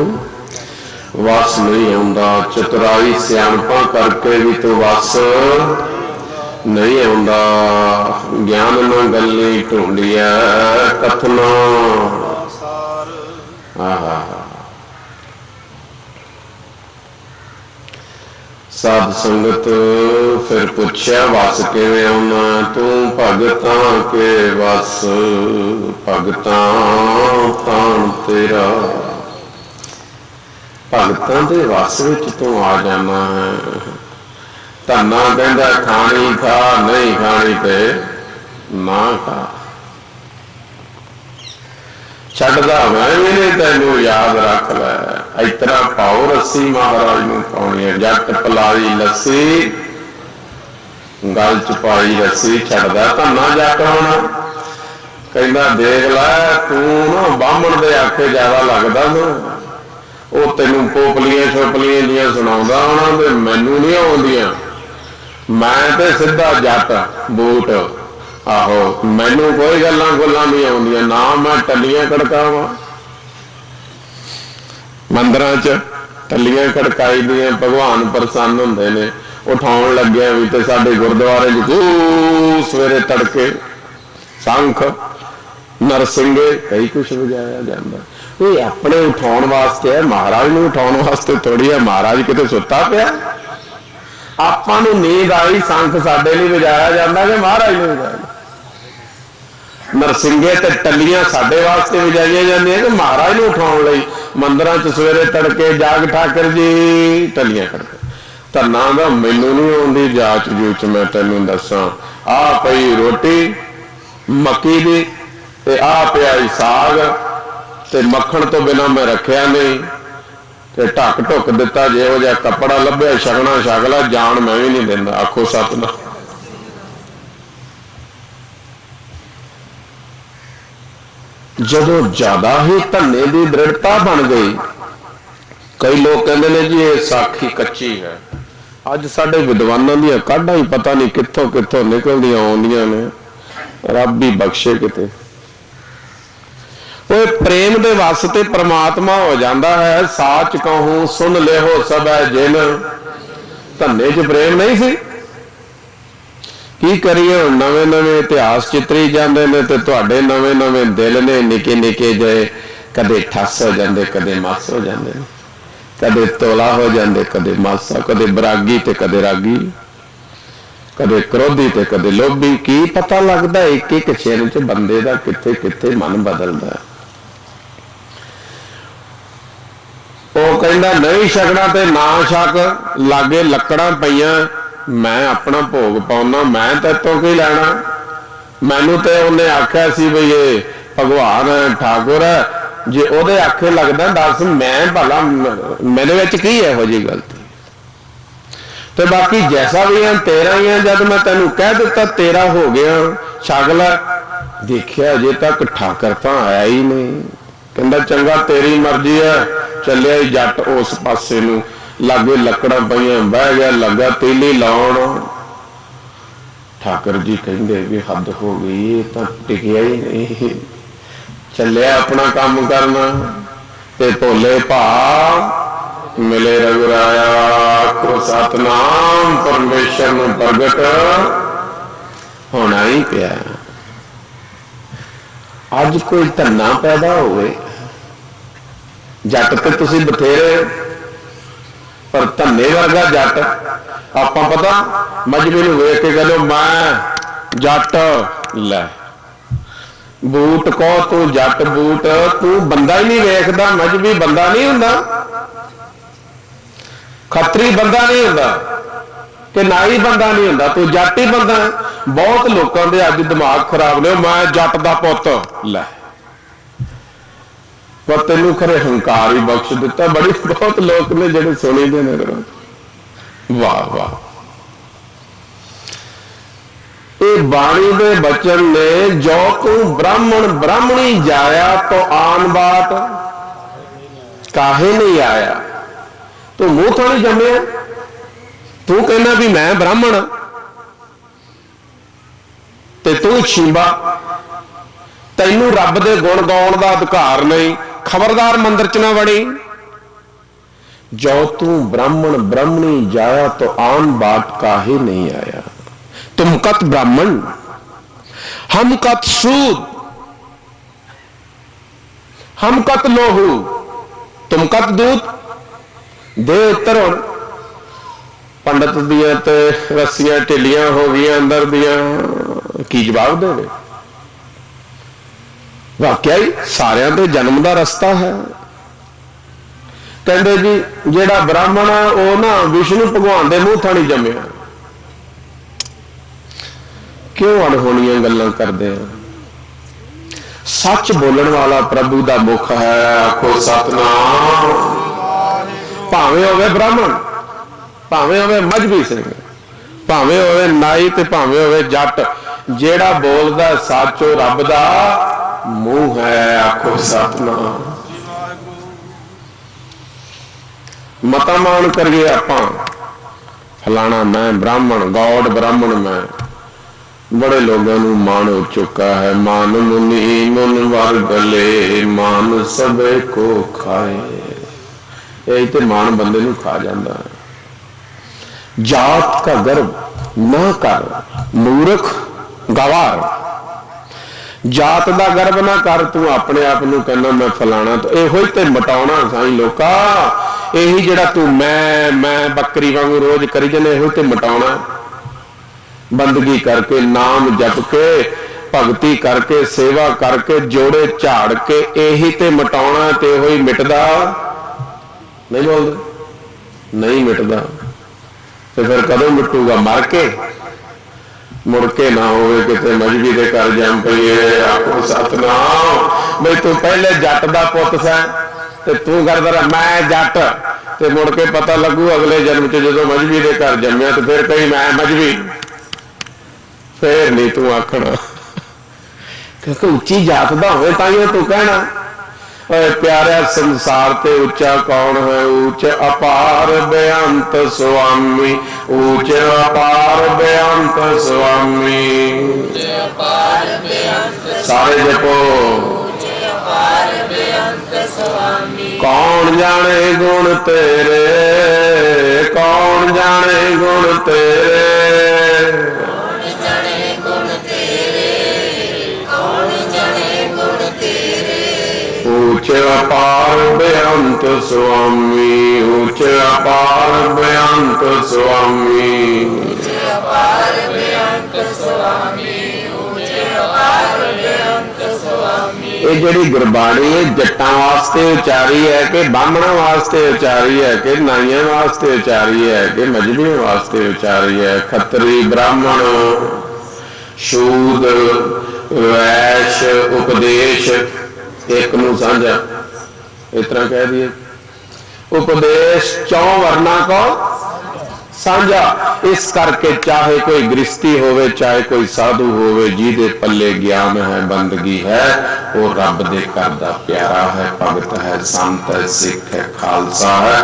वस नहीं आउंदा, चतुराई सियाणपा करके भी तू वस नहीं आउंदा। ज्ञान न गल्ली ढूंढिया कथना। साध संगत फिर पूछया वस किवें आउना, तू भगतां के वस, भगतां ताण तेरा। भगतां दे वस विच तू आ जाना है। धना कहता खानी खा, नहीं खानी ते ना खा। छड्डदा मैं भी नहीं, तैनू याद रख लै। इतना पाओ रस्सी महाराज नूं पाउणी है। जट पलाई लस्सी गल च पाई रस्सी, छड्डदा धना जट होना। कहता देख लै तू ना बामण दे आखे ज्यादा लगदा ना, वो तैनू पोपलियां छोपलियां जियां सुणाउंदा होना ते मैनू नहीं आउंदियां। मैं ते सीधा जट बूट, आहो मैनू कोई गल्लां गुल्लां नहीं आउंदियां ना। मैं टल्लियां खड़कावां, मंदिरां च टल्लियां खड़काई दियां, भगवान प्रसन्न हुंदे ने। उठाउण लग्गिया भी ते साडे गुरुद्वारे च सवेरे तड़के संख नरसिंगे कई कुछ वजाया जाता। ये अपने उठाउण वास्ते है, महाराज नूं उठाउण वास्ते थोड़ी है। महाराज किते सुत्ता पिया, आपां नूं नींद आई, संख साडे लई वजाया जाता कि महाराज नूं वजाया। नरसिंगे ते टल्लियां साडे वास्ते वजाईयां जांदियां कि महाराज नूं उठाउण लई। मंदिरां च सवेरे तड़के जाग ठाकर जी टल्लियां खड़के। धना दा मैनूं नहीं आउंदी जाच जूच। मैं तैनूं दसां आ पई रोटी मक्की दी ते आ पिया साग ते मक्खण तो बिना मैं रखिया नहीं ते ढक ढुक दिता। जिहो जिहा कपड़ा लभ्या छकना छक ला, जान मैं भी नहीं दिंदा। आखो सतनाम। जदों ज्यादा ही धन्ने की दृढ़ता बन गई, कई लोग कहते हैं जी ये साखी कच्ची है। अज साडे विद्वानां दीयां काढां ही पता नहीं कित्थों कित्थों निकलदियां आउंदियां ने, रब ही बख्शे किते। वो प्रेम दे वास्ते परमात्मा हो जाता है। साच कहूं सुन लेहो सब है जिन, धन्ने च प्रेम नहीं सी। की करिए हुण नवे नवे इतिहास चितरी जाते ने ते तुहाडे नवे नवे दिल ने निके निके जे कदे ठस हो जाते कदे मस हो जाते कदे तोला हो जाते कदे मासा कदे बरागी ते कदे रागी कदे क्रोधी ते कदे लोभी की पता लगता एक एक छिन च बंदे दा किथे किथे मन बदलदा ਉਹ ਕਹਿੰਦਾ नहीं छकना ते ना छक लागे लकड़ा पईयां मैं अपना भोग पाउना मैं तेतों की लैना मैनू तो उन्हें आख्या सी बई ये भगवान ठाकुर है जे ओदे आखे लगदा दस मैं भला मेरे विच की इहो जी गलती तो बाकी जैसा भी है तेरा ही है जब मैं तेनू कह दिता तेरा हो गया छक लै देखिया अजे तक ठाकर तो आया ही नहीं कहंदा चंगा तेरी मर्जी है चलिया जट उस पासे नू लागे लकड़ा पईयां बह गया लगा तेली लाउण ठाकर जी कहंदे भी हद हो गई ये तो टिकिया ही नहीं चलिया अपना काम करना ते भोले भा मिले रघुराया को सतनाम परमेश्वर नू प्रगट होना ही पिया अज कोई धन्ना पैदा होवे जट तो तुसी बथेरे पर धन्ने वर्गा जट आपां पता मजबी नूं वेख के कहदो मैं जट लै बूट कहो तू जट बूट तू बंदा ही नहीं वेखदा मजबी बंदा नहीं हुंदा खतरी बंदा नहीं हुंदा कि नाई बंदा नहीं हुंदा तू जट ही बंदा है बहुत लोगों के अज दिमाग खराब ने मैं जट दा पुत लै पर तेनू खरे हंकार ही बख्श दिता बड़ी बहुत लोग ने जेडे सुनी दे ने वाह वाह ये बाणी दे बचन ने जो तू ब्राह्मण ब्राह्मणी जाया तो आन बात काहे नहीं आया तू मुंह थोड़ी जमे तू कहना भी मैं ब्राह्मण ते तू छींबा तैनू रब दे गुण गाउण दा अधिकार नहीं खबरदार मंदिर च ना बड़ी जो तू ब्राह्मण ब्राह्मणी जाया तो आन बाट काहे नहीं आया तुम कत ब्राह्मण हम कत सूद हम कत लोहू तुम कत दूत दे तरुण पंडित दियां ते रस्सियां ढिलियां हो गई अंदर दियां की जवाब देवे वाकया ही सारियां दे जन्म का रस्ता है कहते जी जेड़ा ब्राह्मण है वह ना विष्णु भगवान के मूँह थानी जमया क्यों अनहोनियां गल्लां करदे हैं सच बोलण वाला प्रभु का मुख है आखो सतनाम भावें होवे ब्राह्मण भावें होवे मजबी सिंह भावें होवे नाई ते भावें होवे जट जेड़ा बोलदा सच ओ रब दा मुंह है आखो सतनाम मता मान करिए आपां फलाना मैं ब्राह्मण गौड़ ब्राह्मण मैं बड़े लोगों को मान हो चुका है मान मुनि मुन वर गले मान सबे को खाए यही तो मान बंदे नूं खा जाता है जात का गर्व ना कर मूर्ख गवार जात का गर्व ना कर तू अपने आप नूं कहना मैं फलाना तो यही तो मटाउणा साईं लोका यही जिहड़ा तू मैं बकरी वांगू रोज करी जाने यही तो मटाउणा बंदगी करके नाम जप के भगती करके सेवा करके जोड़े झाड़ के यही ते मटाउणा ते यही मिटदा नहीं बोलते नहीं मिटदा तो फिर कदों मिटूगा मर के मुड़ के ना होवे किते मजबी दे घर जम पईए आखो सतनाम भाई तू पहले जट दा पुत सै ते तू करदा रहा मैं जट ते मुड़ के पता लगू अगले जन्म च जो मजबी दे घर जम्या तो फिर कहीं मैं मजबी फिर नहीं तू आखना क्योंकि उच्ची जात दा होवे तां तू कहना प्यारा संसार ते उच्चा कौन है ऊंच अपार बेअंत स्वामी ऊंच अपार बेअंत स्वामी सारे जपो कौन जाने गुण तेरे कौन जाने गुण तेरे अपार बेअंत स्वामी, ऊंच अपार बेअंत स्वामी। ये जिहड़ी गुरबाणी है जट्टां वास्ते उचारी है कि ब्राह्मणां वास्ते उचारी है कि नाइयां वास्ते उचारी है कि मजहबियां वास्ते उचारी है? खत्री ब्राह्मण शूद वैश्य उपदेश एक नूं साझा, इस तरह कह दिए उपदेश चौं वर्णा को साझा। इस करके चाहे कोई गृहस्थी होवे चाहे कोई साधु होवे, जिहदे पल्ले ज्ञान है बंदगी है, वो रब दे घर दा प्यारा है, भगत है, संत है, सिख है, खालसा है,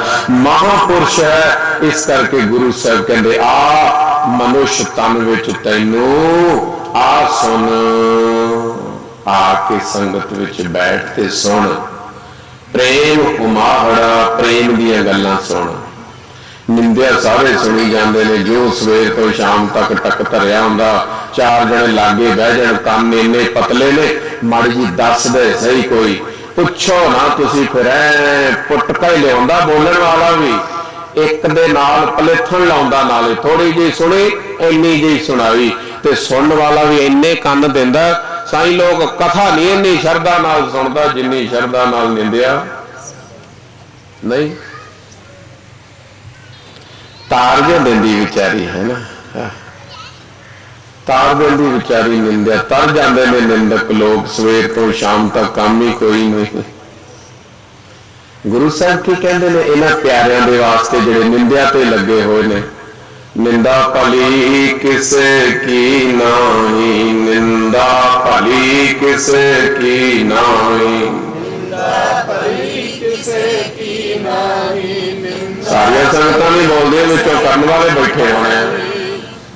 महापुरुष है। इस करके गुरु साहब कहते आ मनुष्य तन विच तैनू आ सुन, आके संगत विच बैठ ते सुन, प्रेम उमाहड़ा प्रेम दियां गल्लां सुन। निंदिया सारे सुनी जाते हैं, जो सवेर तो शाम तक टक धरिया हुंदा, चार जने लागे बह जाण, कान इन्ने पतले ने, माड़ी जी दस दे सही कोई पुछो ना तुसी, फिर पुटका ही लिया बोलण वाला भी एक दे नाल पलेथण लाउंदा, नाले थोड़ी जी सुनी इन्नी जी सुनाई, ते सुनने वाला भी इन्ने कन दिंदा। साईं लोग कथा नहीं इन्नी शरधा नाल सुनदा जिन्नी शरधा नाल निंदिया नहीं। तार जो देंदी विचारी है ना, तार देंदी विचारी निंदिया, तर जाते ने निंदक लोग, सवेर तो शाम तक काम ही कोई नहीं। गुरु साहब की कहते हैं इन्हां प्यारियां दे वास्ते जिहड़े निंदिया ते लगे हुए ने, निंदा भली किसे की नाही, निंदा भली किसे की नाही, सारिया संगतां नहीं बोलदियां, विचों करन वाले बैठे होने।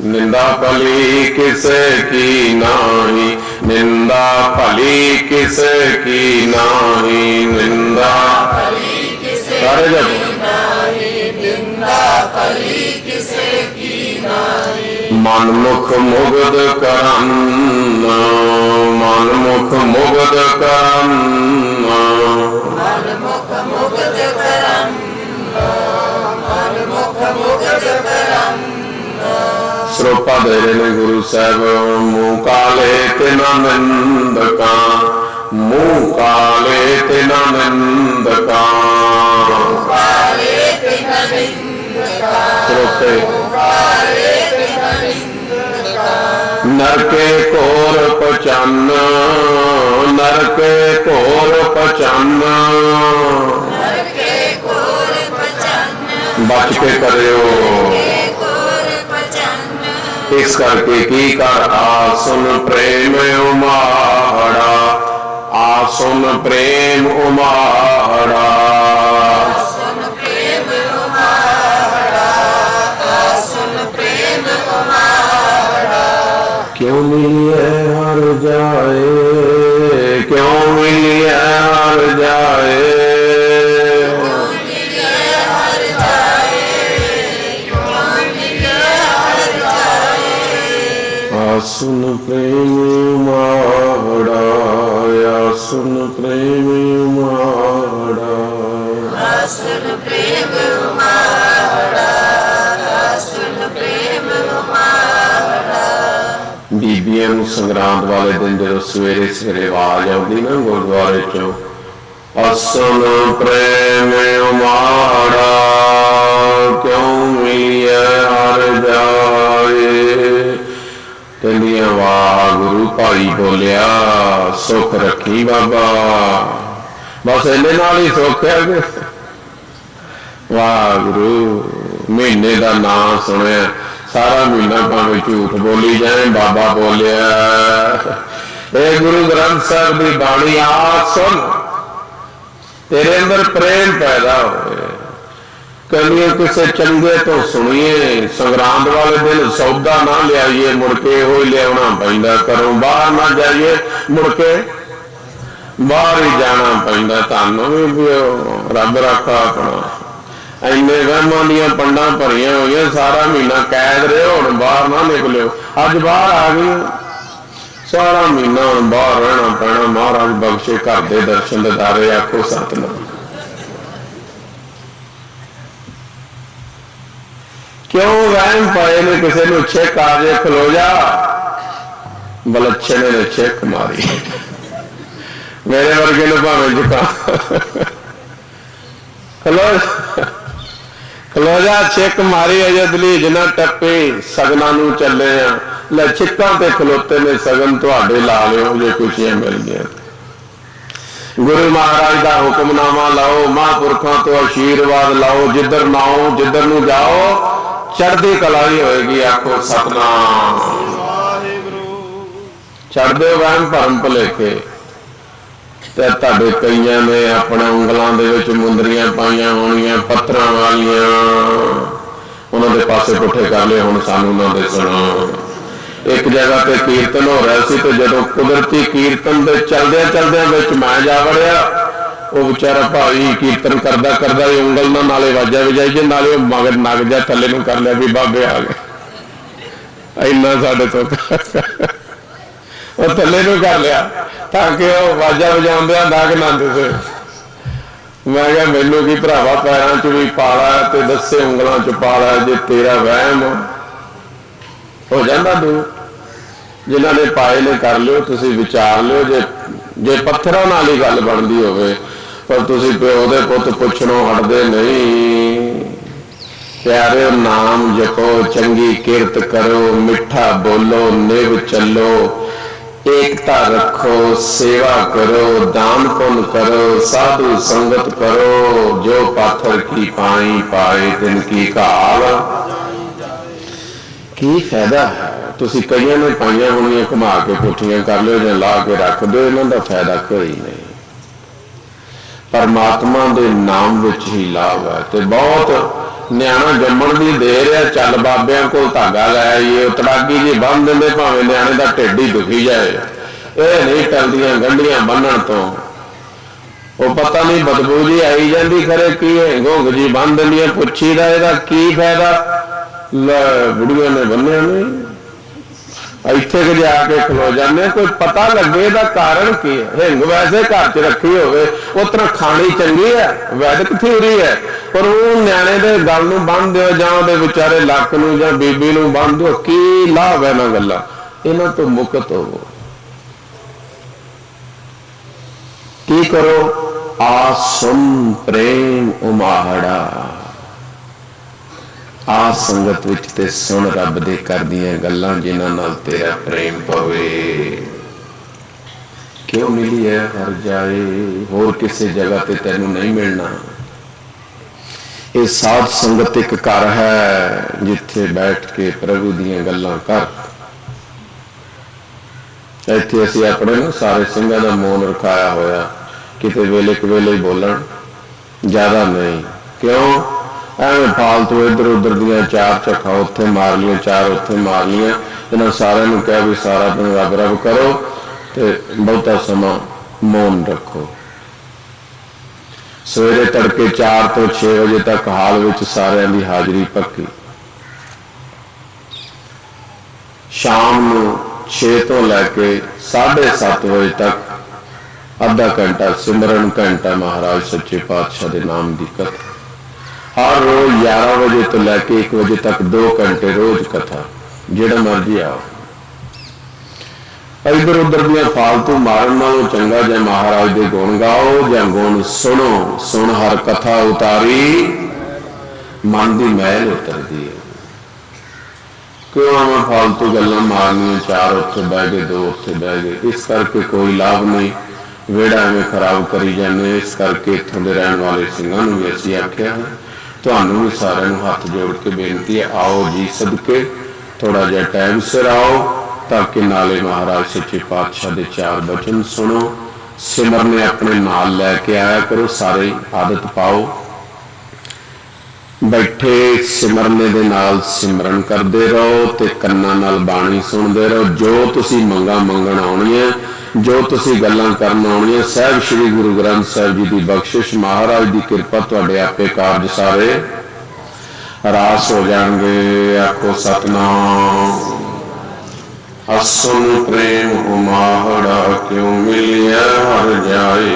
निंदा भली किसे की नाही, निंदा भली किसे की नाही, निंदा सारे जब मनमुख मुग्ध करन, मनमुख मुग्ध करन, सरोपा दे रहे ने गुरु साहब। मुँह काले ते ना निंदका, मुँह काले ते ना निंदका, सरोपे नरके घोर पचन, नरके घोर पचन, बच के करियो। इस करके की कर आसुन प्रेम उमाड़ा, आसुन प्रेम उमाड़ा, क्यों मिलिए हर जाए, क्यों मिलिए हर जाए, आसुन प्रेम उमाड़ा, आसुन प्रेम उमाड़ा, आसुन प्रेम उमाड़ा, आसुन प्रेम उमाड़ा। बीबियां नूं संगरांद वाले दिन जो सवेरे सवेरे आवाज आउंदी ना गुरुद्वारे चों, आसुन प्रेम उमाड़ा, क्यों मिलिए हर जाए, कहदियां वाह गुरु भाई बोलिया सुख रखी बाबा, बस इन्ने नाल ही सुख है। वाह गुरु महीने का नाम सुने, सारा महीना भावें झूठ बोली जाए, बाबा बोलिया। ए गुरु ग्रंथ साहब की बाणी आ सुन, तेरे अंदर प्रेम पैदा हो। कहलिए किसी चंगे तो सुनिए, संगरांद वाले दिन सौदा ना लियाइए, मुड़के हो लिया पैंदा, घरों बाहर ना जाइए, मुड़के बाहर ही जाना पैंदा। तानू भी रब रखा अपना, इन्ने वहमां दियां पंडां भरियां हुई, सारा महीना कैद रहे, हुण बाहर ना निकलियो। अज बाहर आ गई सारा महीना हम बाहर रहना पैना। महाराज बख्शे घर के दर्शन दिदारे, आखो सतनाम। क्यों वहम पाए ने किसी को छिक आ जाए, खलो जा। बलच्छे ने छिक मारी, मेरे वर्गे ने भावें जुकाम। खलो खलो जा, छिक मारी अजे दलीज ना टप्पे, सगना नूं चले आ। ले छिक्कां ते खलोते ने सगन तुहाडे ला लिओ जे खुशियां मिल गई। गुरु महाराज का हुक्मनामा लाओ, महापुरखों तो आशीर्वाद लाओ। जिधर नाओ जिधर नूं जाओ चढ़ती कला ही होएगी। आखो सतनाम। छड़ दो वहम भरम भुलेखे। ते तुहाडे कईयां ने अपने उंगलों दे विच मुंदरियां पाईयां होणीआं पत्थरां वालियां, उन्हां दे पासे पुठे कर लए। हुण सानूं उन्हां दे सुणो। एक जगह पे कीर्तन हो रहा सी, तो जदों कुदरती कीर्तन दे चलदियां चलदियां विच मैं जा वड़िया। वो बेचारा भाई कीर्तन करदा करदा ही उंगल ना नाले वाजा वजाई जे, नाले मगर नग जा थले नूं कर लिया भी बाबे आ गए। इन्ना साडे तो वो थले नूं कर लिया ताकि वो वाजा वजाउंदे नग ना दिसे। मैं क्या मैनू की भरावा पैरों च भी पाला ते दसे उंगलों च पाला। जे तेरा वहम हो जाता दूर, जिन्हों ने पाए ने कर लियो, तुसी विचार लियो। जे पत्थरों नाल ही गल बनती होवे, पर तुसी प्यो दे पुत पुछणों हटदे नहीं। प्यारे नाम जपो, चंगी किरत करो, मिठा बोलो, निव चलो, एकता रखो, सेवा करो, दान पुण्य करो, साधु संगत करो। जो पाथर की पाई पाए तिनकी काल की फायदा है। तुसी कईयां ने पाइयां होणियां, घुमा के पुठियां कर लो जां ला के रख दो, इन्हां दा फायदा कोई नहीं। परमात्मा दे नाम विच ही लाभ है। ते बहुत न्याणा जम्मण दी देर है, चल बाबियां कोल धागा लै आईए, तड़ागी जी बन दिंदे भावें न्याणे दा ढिड ही दुखी जाए। ये नहीं टलदियां गंढियां बन्नण तो। वो पता नहीं बदबू जी आई जाती, खरे की घुंग जी बन दिंदियां, पुछी दा इहदा की फायदा। बुढ़िया ने बन्निया नहीं, इत्थे जाके खलो जाने, कोई पता लगे दा कारण की है। हिंग वैसे घर च रखी होवे, उस तरह खानी चंगी है, वैदिक थ्योरी है, पर वो न्याणे दे गल नूं बन दिओ जां उहदे विचारे लक नूं जां बीबी नूं बन दिओ। की लाभ है इन्हां गल्लां? इन्हां तो मुक्त होवो। की करो? आ सुन प्रेम उमाहड़ा, आ संगत विच ते सुन रब दे करदियां गल्लां जिन्हां नाल तेरा प्रेम पवे। क्यों मिली है हर जाए, होर किसी जगह ते तैनूं नहीं मिलना। ये साध संगत एक घर है जिथे बैठ के प्रभु दीयां गल्लां कर। इत्थे असीं अपने ना सारे सिंघां दा मौन रखाया होया, किते वेले कवेले ही बोलण, ज्यादा नहीं। क्यों? एवं फालतू इधर उधर दियां चार झक्का उत्थे मार लिया, चार उत्थे मार लिया। इन्हां सारिआं नूं कहा भी सारा दिन रब रब करो ते बहुता समा मौन रखो। सवेरे तड़के 4 तो 6 बजे तक हाल विच सारिआं दी हाजरी पक्की। शाम नूं 6 तो लैके 7:30 बजे तक अद्धा घंटा सिमरन, घंटा महाराज सच्चे पातशाह के नाम की कथा। हर रोज 11 बजे तो लैके 1 बजे तक 2 घंटे रोज कथा, जिहड़ा मर्जी आओ। इधर उधर दियां फालतू मारन नालों चंगा जे महाराज दे गुण गाओ जां गुण सुनो। सुन हर कथा उतारी मन की मैल उतरती है। क्यों मैं फालतू गल्लां मारनियां, 4 उत्थे बह गए 2 उत्थे बह गए, इस करके कोई लाभ नहीं। वेड़ा एवं खराब करी जाने। इस करके इत्थों के रहने वाले सिंघां नूं भी असीं आख्या है, तुहानूं भी सारिआं नूं हत्थ जोड़ के बेनती है, आओ जी सदके, थोड़ा जिहा टाइम सिर आओ ताकि नाले महाराज सच्चे पातशाह के 4 बचन सुनो। सिमरने अपने नाल लैके आया करो, सारे आदत पाओ। बैठे सिमरने दे नाल सिमरन करते रहो ते कन्नां नाल बाणी सुनते रहो। जो तुसी मंगां मंगण आउणियां, जो तुसी गल्लां करन आउणियां, साहिब श्री गुरु ग्रंथ साहिब जी की बख्शिश, महाराज की कृपा, तुहाडे आपे कारज सारे रास हो जाएंगे। आखो सतनाम। हसन प्रेम उमाहड़ा क्यों मिलिया हर जाए।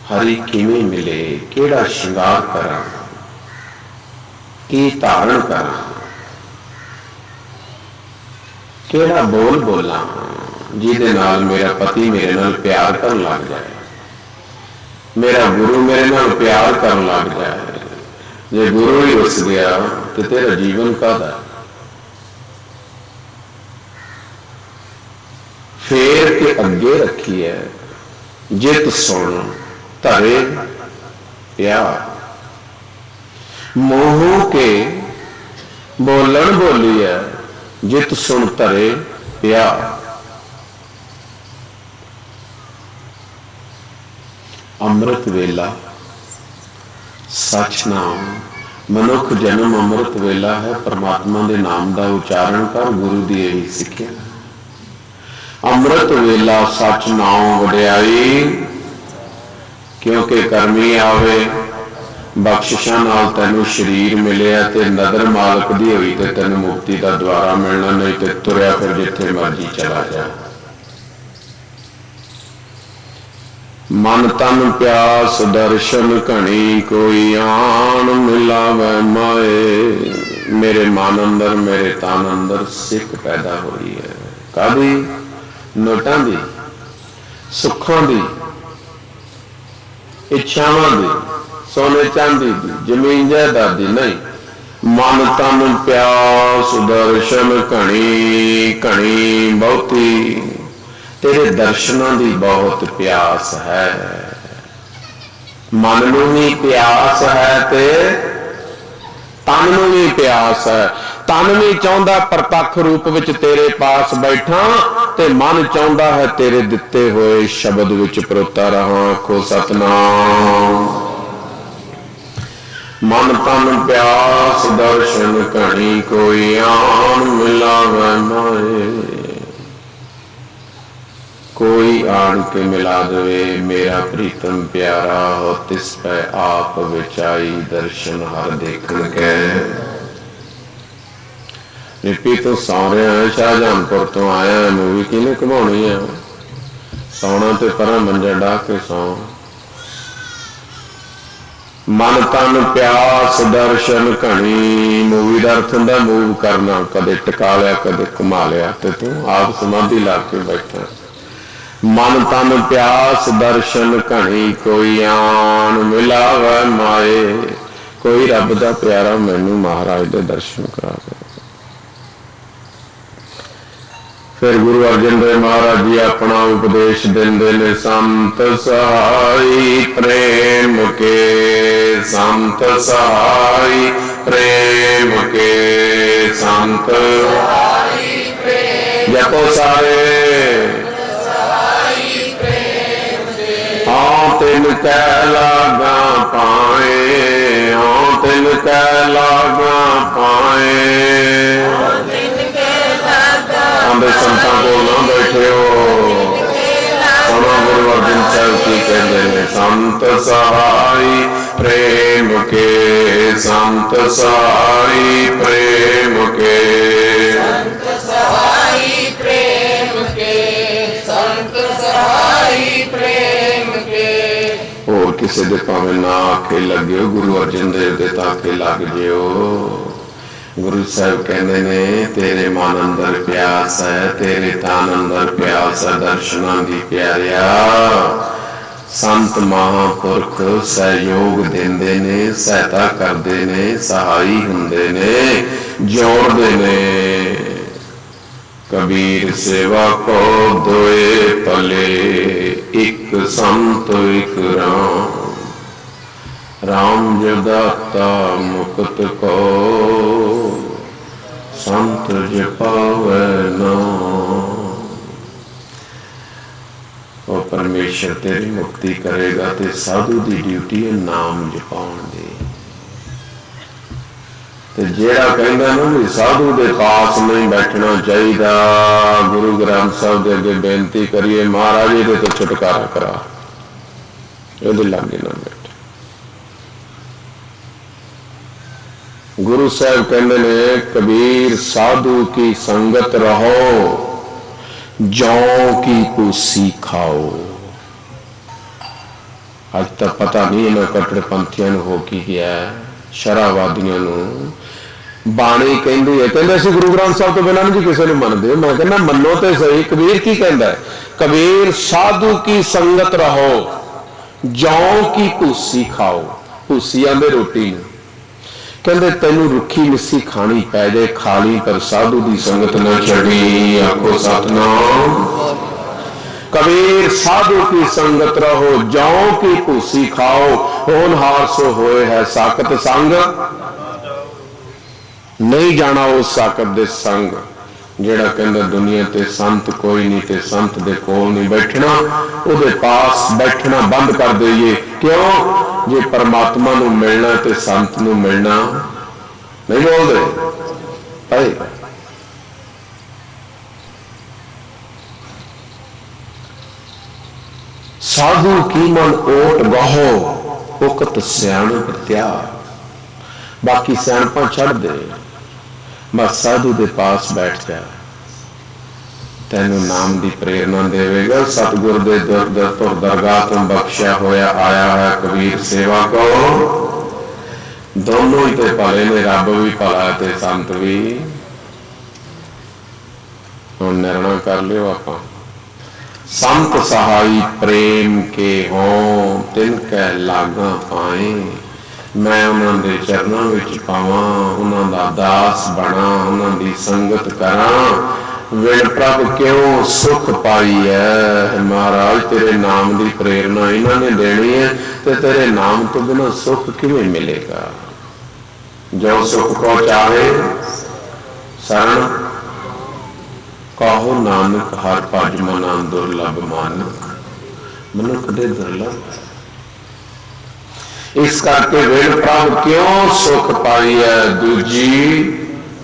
हरि किवें मिले, केड़ा श्रृंगार करा, की धारण करा, केड़ा बोल बोला जिहदे नाल मेरा पति मेरे नाल प्यार करन लग जाए, मेरा गुरु मेरे नाल प्यार करन लग जाए। जे गुरु ही रुस गया तो तेरा जीवन काहदा। फेर के अगे रखी है जित सुन धरे प्यार। मोह के बोलन बोली है जित सुन धरे प्यार। अमृत वेला सच नाम मनुख जन्म अमृत वेला है। परमात्मा के नाम का उचारण कर, गुरु की यही सिक्ख्या। अमृत वेला सच नाम वड्याई, क्योंकि करमी आवे बख्शिशा नाल तैनू शरीर मिलिया ते नदर मालक दी हुई ते तैनू मुक्ति का द्वारा मिलना, नहीं तो तुरया फिर जिथे मर्जी चला जा। मन तन प्यास दर्शन घनी, कोई आन मिलावे माए। मेरे मन अंदर मेरे तन अंदर सिक पैदा हुई है। कादी? नोटां दी, सुखां दी, इच्छावां दी, सोने चांदी दी, जमीन जायदाद दी नहीं। मन तन प्यास दर्शन घनी, घनी बहुती, तेरे दर्शनों की बहुत प्यास है। मन नूं भी प्यास है ते तन नूं भी प्यास है। तन भी चाहता प्रतख रूप विच तेरे पास बैठा, ते मन चाहता है तेरे दिते हुए शब्द विच परोता रहा। आखो सतनाम। मन तन प्यास दर्शन घनी, कोई आन मिलावे माए। कोई आन के मिला दे मेरा प्रीतम प्यारा हो, तिस पै आप विचाई दर्शन हर देखन के। रिपी तो सौ रहा है, शाहजहानपुर तो आया है, मूवी किने घुमानी है। सौना तो पर मंजा डाह के सौ। मन तन प्यास दर्शन घनी, मूवी का अर्थ होंदा मूव करना, कदे टिका लिया कदे घुमा लिया, ते तू आप समाधि ला के बैठा। मन तन प्यास दर्शन घनी, कोई आन मिलावे माए। कोई रब दा प्यारा मैनू महाराज दे दर्शन करा दे। फिर गुरु अर्जन देव महाराज जी अपना उपदेश देंदे ने। संत सहाई प्रेम के, संत सहाई प्रेम के, संत जपो सारे। तिन कै लागा पाए, तिन कै लागा पाए। आंदे संतां को ना बैठे हो, सुनो गुरु अर्जन साहब की कहते हैं। संत सहाई प्रेम के, संत सहाई प्रेम के, संत सहाई प्रेम के, संत सहाई प्रेम के। होर किसी दे भावें ना आखे लगे, गुरु अर्जन देव दे ताके लग जियो। गुरु साहब कहते ने तेरे मन अंदर प्यास है, तेरे तन अंदर प्यास है दर्शनां दी प्यारिया। संत महापुरख सहयोग देंदे ने, सहायता करते ने, सहाई हुंदे ने, जोड़ते ने। कबीर सेवा को दोए पले, एक संत एक राम। राम जदाता मुक्त को, संत जपावे नाम। और परमेश्वर तेरी मुक्ति करेगा, ते साधु की ड्यूटी है नाम जपाउण दी। ते जेड़ा कहंदा ना भी साधु दे पास नहीं बैठना चाहिए, गुरु ग्रंथ साहब के अगे बेनती करिए महाराज ये तो छुटकारा करा, ये लागे ना बैठे। गुरु साहब कहते ने कबीर साधु की संगत रहो, जौ की पूसी खाओ। अज तक पता नहीं इन्होंने कट्टरपंथियों हो की गया है, शरावादियों बाणी कहती है, कहते असं गुरु ग्रंथ साहब तो बिना नहीं किसी को मनते। मैं कहना मनो तो सही, कबीर की कहता है, कबीर साधु की संगत रहो, जौ की भूसी खाओ। भूसी आंदे रोटी ने, कहते तेनू रुखी मिस्सी खानी पै जाए खा ली, पर साधु की संगत न छड़ी। आखो सतनाम। कबीर साधु की संगत रहो, जौ की भूसी खाओ, होनहार सो होए है साकत संग। नहीं जाना उस साकत दे संग जेड़ा कहंदा दुनिया ते संत कोई नहीं, ते संत दे कोल नहीं बैठना, उहदे पास बैठना बंद कर दईए। क्यों? जे परमात्मा नूं मिलना ते संत नूं मिलना नहीं बोलदे भाई। साधु की मन ओट बहो, उकत सियाणप त्याग। बाकी सियाणपा छड़ दे, बस साधु दे पास बैठ जा, तेनू नाम की प्रेरणा देवेगा। सतगुर दे दर दरगाह तो बख्शिया होया आया है कबीर सेवा को। दोनों ही ते भले ने, रब भी भला है ते संत भी। हुण निर्णय कर लियो आपां। संत सहाई प्रेम के हों, तिनकै लागा पाए। मैं उन्होंने चरणों में पावां, उन्होंने दास बना, उन्होंने संगत करा। विण प्रभ क्यों सुख पाई है। महाराज तेरे नाम की प्रेरणा इन्होंने देनी है, तो तेरे नाम तो बिना सुख किवें मिलेगा। जो सुख को चाहे शरण कहो, नानक हर भज मना दुर्लभ मानक। मनुख दे दुर्लभ, इस करके वेल प्रभ क्यों सुख पाई है, दूजी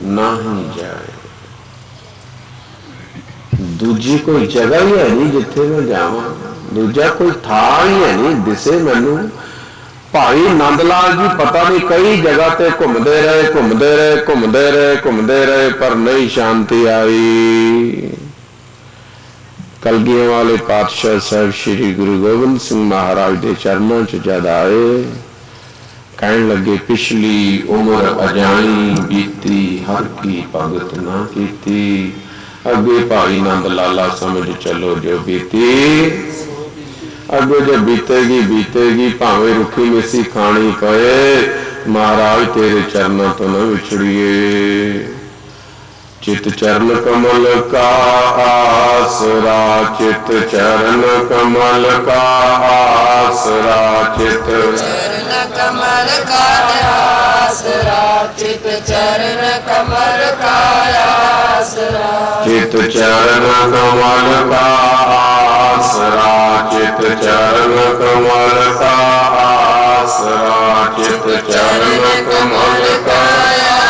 नहीं जाए। दूजी कोई जगह ही है नहीं जिथे मैं जावां, दूजा कोई था ही है नहीं दिसे मैनू। भाई नंद लाल जी पता नहीं कई जगह ते घूमते रहे, घूमते रहे, घूमते रहे, घूमते रहे, पर नहीं शांति आई। कलगियां वाले पातशाह साहब श्री गुरु गोबिंद सिंह महाराज के चरणों च जद आए, कहन लगे पिछली उम्र अजानी बीती, हर की भगत ना कीती। अगे भाई नंद लाला समझ चलो जो बीती, अगे जो बीतेगी बीतेगी, भावे रुखी मिसी खानी पे। महाराज तेरे चरणों तो न विछड़िए। चित चरण कमल का आसरा, चित चरण कमल का आसरा, चित चरण कमल का आसरा, चित चरण कमल का आसरा। चित चरण कमल का आसरा, चित चरण कमल का आसरा, चित चरण कमल का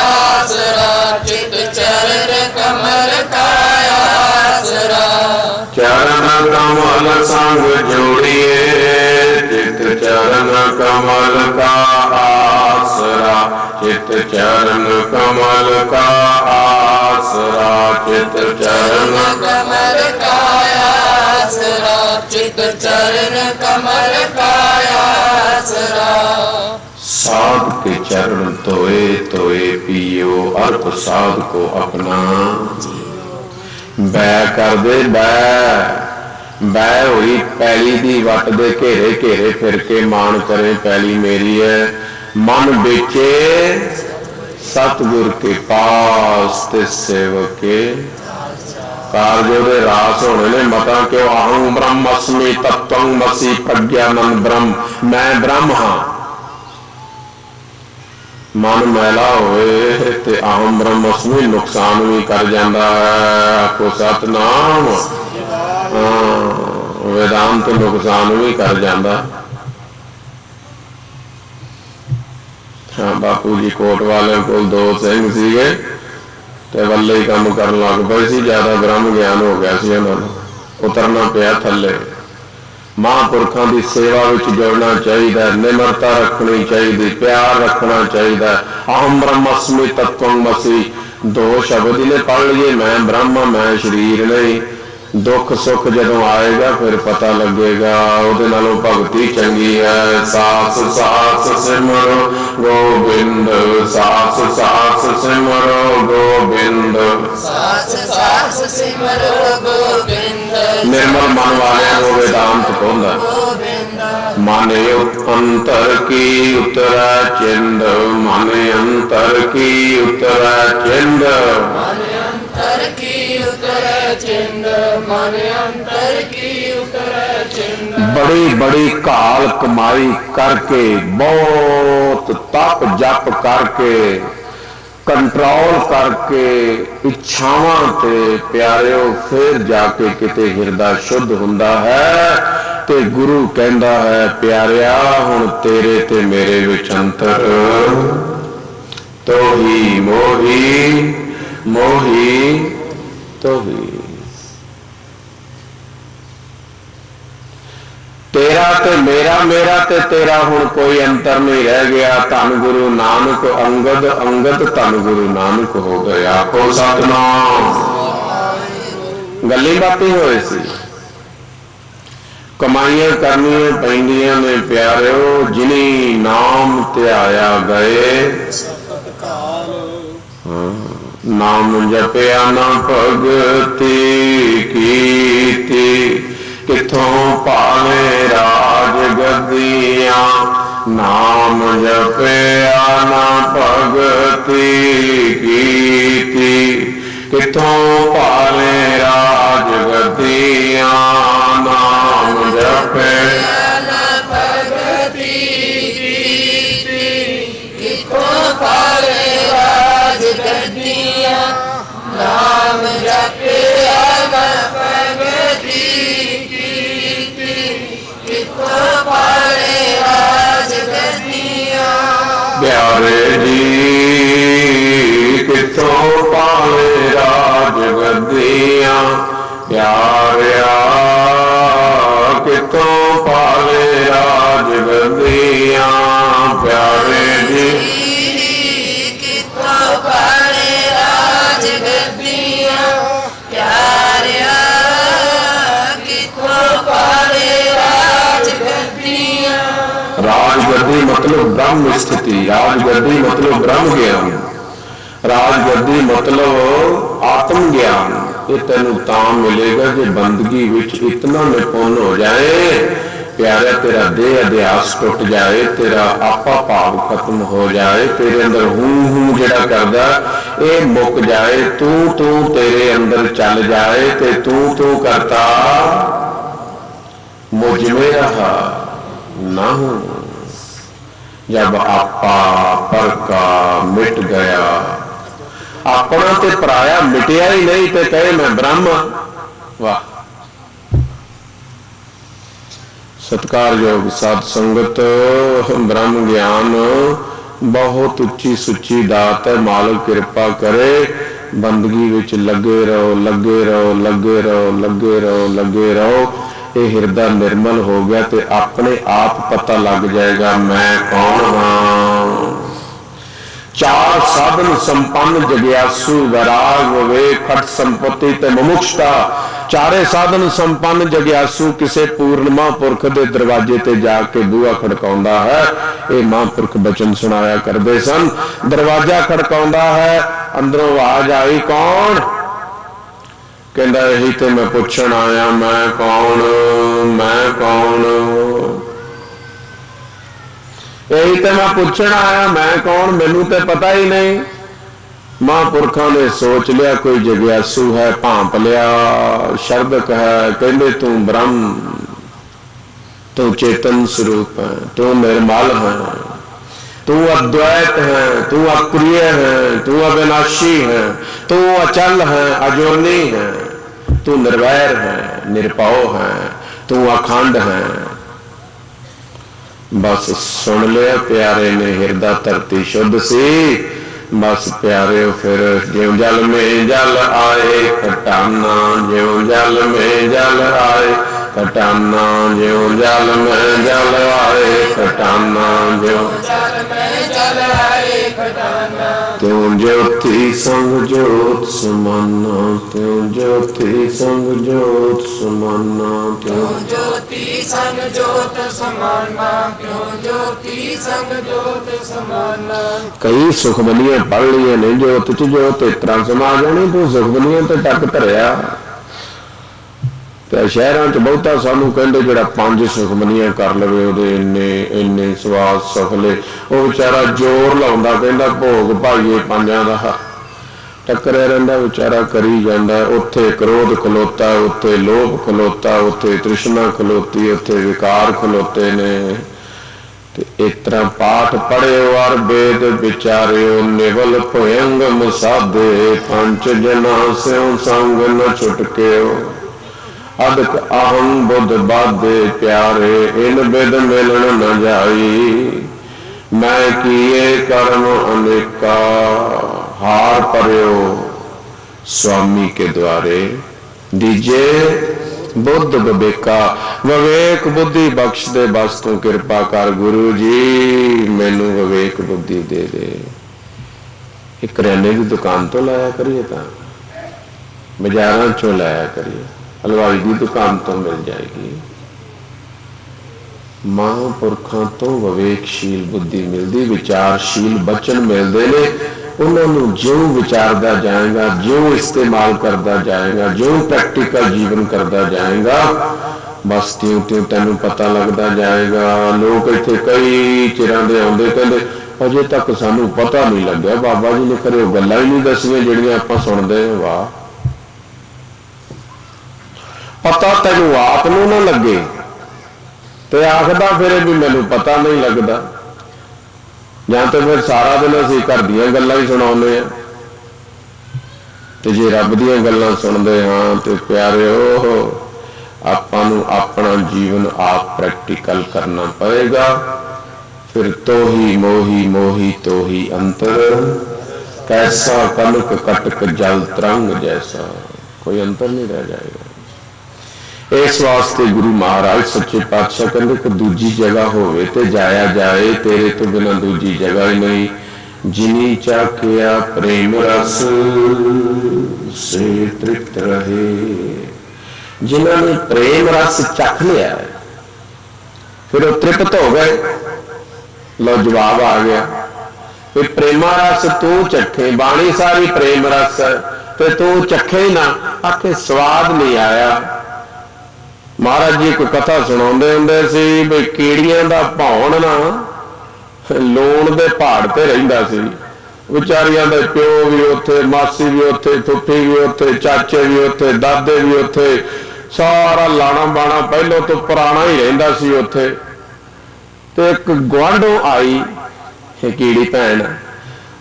आसरा, चित चरण कमल का आसरा। चरण कमल संग जोड़िए, चित चरण कमल का आसरा, चित चरण कमल का आसरा, चित चरण कमल का आसरा, चित चरण कमल का आसरा। साध के चरण तोए तोए पियो, अर्प साध को अपना बै कर दे। बै हुई पैली दी वट दे घेरे घेरे फिर के मान करे पैली मेरी है। मन बेचे सतगुर के पास, ते सेवक के कार्यों दे रास होने ने। मता क्यों अहं ब्रह्मस्मि तत्वं मसि प्रज्ञानंद ब्रह्म, मैं ब्रह्म हाँ। मन मैला होए ते अहम ब्रह्मस्मि नुकसान भी कर जाता है। आपको सतनाम। वेदांत नुकसान भी कर जाता। हाँ, बापू जी कोट वाले को दो सिंह सीगे ते वल्ले ही काम करन लग पे सी। ज्यादा ब्रह्म ज्ञान हो गया सी, उन्होंने उतरना पिया थले। महापुरखों की सेवा में जुड़ना चाहिए, निमरता रखनी चाहिए, प्यार रखना चाहिए। अहम ब्रह्मस्मि तत्वमसि दो शब्द ने पढ़ लिए, मैं ब्रह्म मैं शरीर नहीं। दुख सुख जदों आएगा फिर पता लगेगा, उहदे नालों भगती चंगी है। सास सास सिमरो गोबिंद, सास सास सिमरो गोबिंद, सास सास सिमरो गोबिंद। निर्मल मन वाले वेदांत पौंदा, मन अंतर की उतरा चिंद, मन अंतर की उतरा चिंद, मन अंतर की उतर चिंद, मन अंतर की उतर चिंद। बड़ी बड़ी काल कमाई करके, बहुत तप जप करके, कंट्रोल करके इच्छावां ते प्यारिओ फिर जाके किते हिरदा शुद्ध हुंदा है। ते गुरु कहंदा है प्यारिया हुण तेरे ते मेरे विच अंतर, तो ही मोही मोही तो ही। तेरा ते मेरा, मेरा ते तेरा हुण कोई अंतर नहीं रह गया। धन गुरु नानक अंगद, अंगद धन गुरु नानक हो गया। आखो सतनाम। गल्ली बातें होए सी, कमाइयां करनियां पैंदियां ने प्यारिओ, जिनी नाम त्याया गए। नाम जपिया ना भगति कीती, किथों पावे राज गद्दियां। नाम जपिया ना भगति कीती, किथों पावे राज गद्दियां। नाम जपिया ना भगति कीती, किथों पावे राज गद्दियां। नाम जपिया ना भगति कीती, किथों पावे राज गद्दियां। प्यारे जी किथों पावे राज गद्दियां, प्यारिया किथों पावे राज गद्दियां। प्यारे जी किथों पावे राज गद्दियां, प्यारिया किथों पावे राज गद्दियां। राजगद्दी मतलब ब्रह्म स्थिति, राजगद्दी मतलब ब्रह्म ज्ञान, राजगद्दी मतलब आत्म ज्ञान। ये तेन तां मिलेगा जे बंदगी विच इतना निपुण हो जाए। प्यारा तेरा देह अध्यास टुट जाए, तेरा आपा भाव खत्म हो जाए, तेरे अंदर हूं जिहड़ा करदा ये मुक जाए, तू तेरे अंदर चल जाए, ते तू करता मुझ में रहा ना हूं। जब आपा परका मिट गया, अपना ते पराया मिटिया ही नहीं, ते कहे मैं ब्रह्म। वाह सत्कारयोग साध संगत, ब्रह्म ज्ञान बहुत उच्ची सुच्ची दात है। मालिक कृपा करे, बंदगी विच लगे रहो लगे रहो लगे रहो लगे रहो लगे रहो। ये हिरदा निर्मल हो गया तो अपने आप पता लग जाएगा मैं कौन हाँ। चार साधन संपन्न जग्यासु, वैराग विवेक खट संपत्ति ते मुमुक्षता। चारे साधन संपन्न जग्यासु किसे पूर्ण महापुरख दे दरवाजे ते जाके बूहा खड़काउंदा है। ये महापुरख बचन सुनाया करदे सन। दरवाजा खड़काउंदा है, अंदरों आवाज आई कौन? कहंदा यही ते मैं पुछण आया मैं कौन मैं कौन। यही तो मैं पूछण आया मैं कौन, मैनू तो पता ही नहीं। महापुरखों ने सोच लिया कोई जग्यासु है, भांप लिया, शरदक है, कहते तू ब्रह्म, तू चेतन स्वरूप है, तू निर्मल है, तू अद्वैत है, तू अक्रिय है, तू अविनाशी है, तू अचल है, अजोनी है, तू निर्वैर है, निरपौ है, तू अखंड है। बस सुन लिया प्यारे ने, हिरदा धरती शुद्ध सी। बस प्यारे फिर ज्यों जल में जल आए खटाना, ज्यों जल में जल आए खटाना ज्यों जल में जल आए खटाना ज्यों जल में जल आए खटाना त्यों ज्योति संग ज्योत समाना त्यों ज्योति संग ज्योत समाना त्यों ज्योति संग ज्योत समाना क्यों ज्योति संग ज्योत समाना। कई सुखमनियां पढ़ लिया ने ज्योत च ज्योत इस तरह समा जानी तू सुखमनियां तो टक धरिया ते शहरां च बहुता सानू कहंदे जिहड़ा 5 सुखमनियां कर लवे ओहदे इन्ने इन्ने स्वाद सफले वो बेचारा जोर लाउंदा कहंदा भोग भाईए 5 दा टकरिया रहिंदा बेचारा करी जांदा उत्थे क्रोध खलोता उत्थे लोभ खलोता उत्थे तृष्णा खलोती उत्थे विकार खलोते ने इस तरह पाठ पढ़ियो और वेद विचारियो निवल भयंगम साधे पंच जना स्यों संग न छुटकियो अदक अहम बुद्ध बाधे प्यारे इन विद मिलन न जाई मैं किए कर्म अनेका हार परियो स्वामी के द्वारे दीजे बुद्ध विवेका विवेक बुद्धि बख्श दे बस तू कृपा कर गुरु जी मैनू विवेक बुद्धि दे दे। एक करियाने की दुकान तो लाया करिए बाजारों चो लाया करिए हलवाई की दुकान तो मिल जाएगी महापुरखों तो विवेकशील बुद्धि मिलती विचारशील बचन मिलते ने उन्होंने ज्यों विचारता जाएगा ज्यों इस्तेमाल करता जाएगा ज्यों प्रैक्टिकल जीवन करता जाएगा बस त्यों त्यों तेन पता लगता जाएगा। लोग इतने कई चिरां दे आउंदे कहंदे अजे तक सानू पता नहीं लग्या बाबा जी ने खरे गल्लां ही नहीं दसियां जिहड़ियां आपां सुणदे हां। वाह पता तेनू आप नूं ना लगे ते आखदा फिर भी मैनू पता नहीं लगता या तो फिर सारा दिन असीं घर दीयां गल्लां ही सुणाउने आ ते जे रब दीयां गल्लां सुणदे हां ते प्यारिओ आपां नूं अपना जीवन आप प्रैक्टिकल करना पएगा। फिर तो ही मोही तो ही अंतर कैसा कनक कटक जल तरंग जैसा कोई अंतर नहीं रह जाएगा। इस वास्ते गुरु महाराज सच्चे पातशाह कहते कि दूजी जगह होवे ते जाया जाए तेरे तो बिना दूजी जगह ही नहीं। जिनी चाखिया प्रेम रस से तृप्त रहे जिन्होंने प्रेम रस चख लिया फिर वो तृप्त हो गए। लो जवाब आ गया फिर प्रेमा रस तू चखे बाणी सारी प्रेम रस तो तू चखे ही ना आखे स्वाद नहीं आया। महाराज जी कोई कथा सुनाते होंगे सी भी कीड़ियां दा भौण ना लूण दे पहाड़ ते रहिंदा सी विचारियां दे प्यो भी उत्थे मासी भी उत्थे फुफी भी उत्थे चाचे भी उत्थे दादे भी उत्थे सारा लाना बाना पहलों तो पुराना ही रहिंदा सी उत्थे। ते एक गुआंढों आई कीड़ी भैन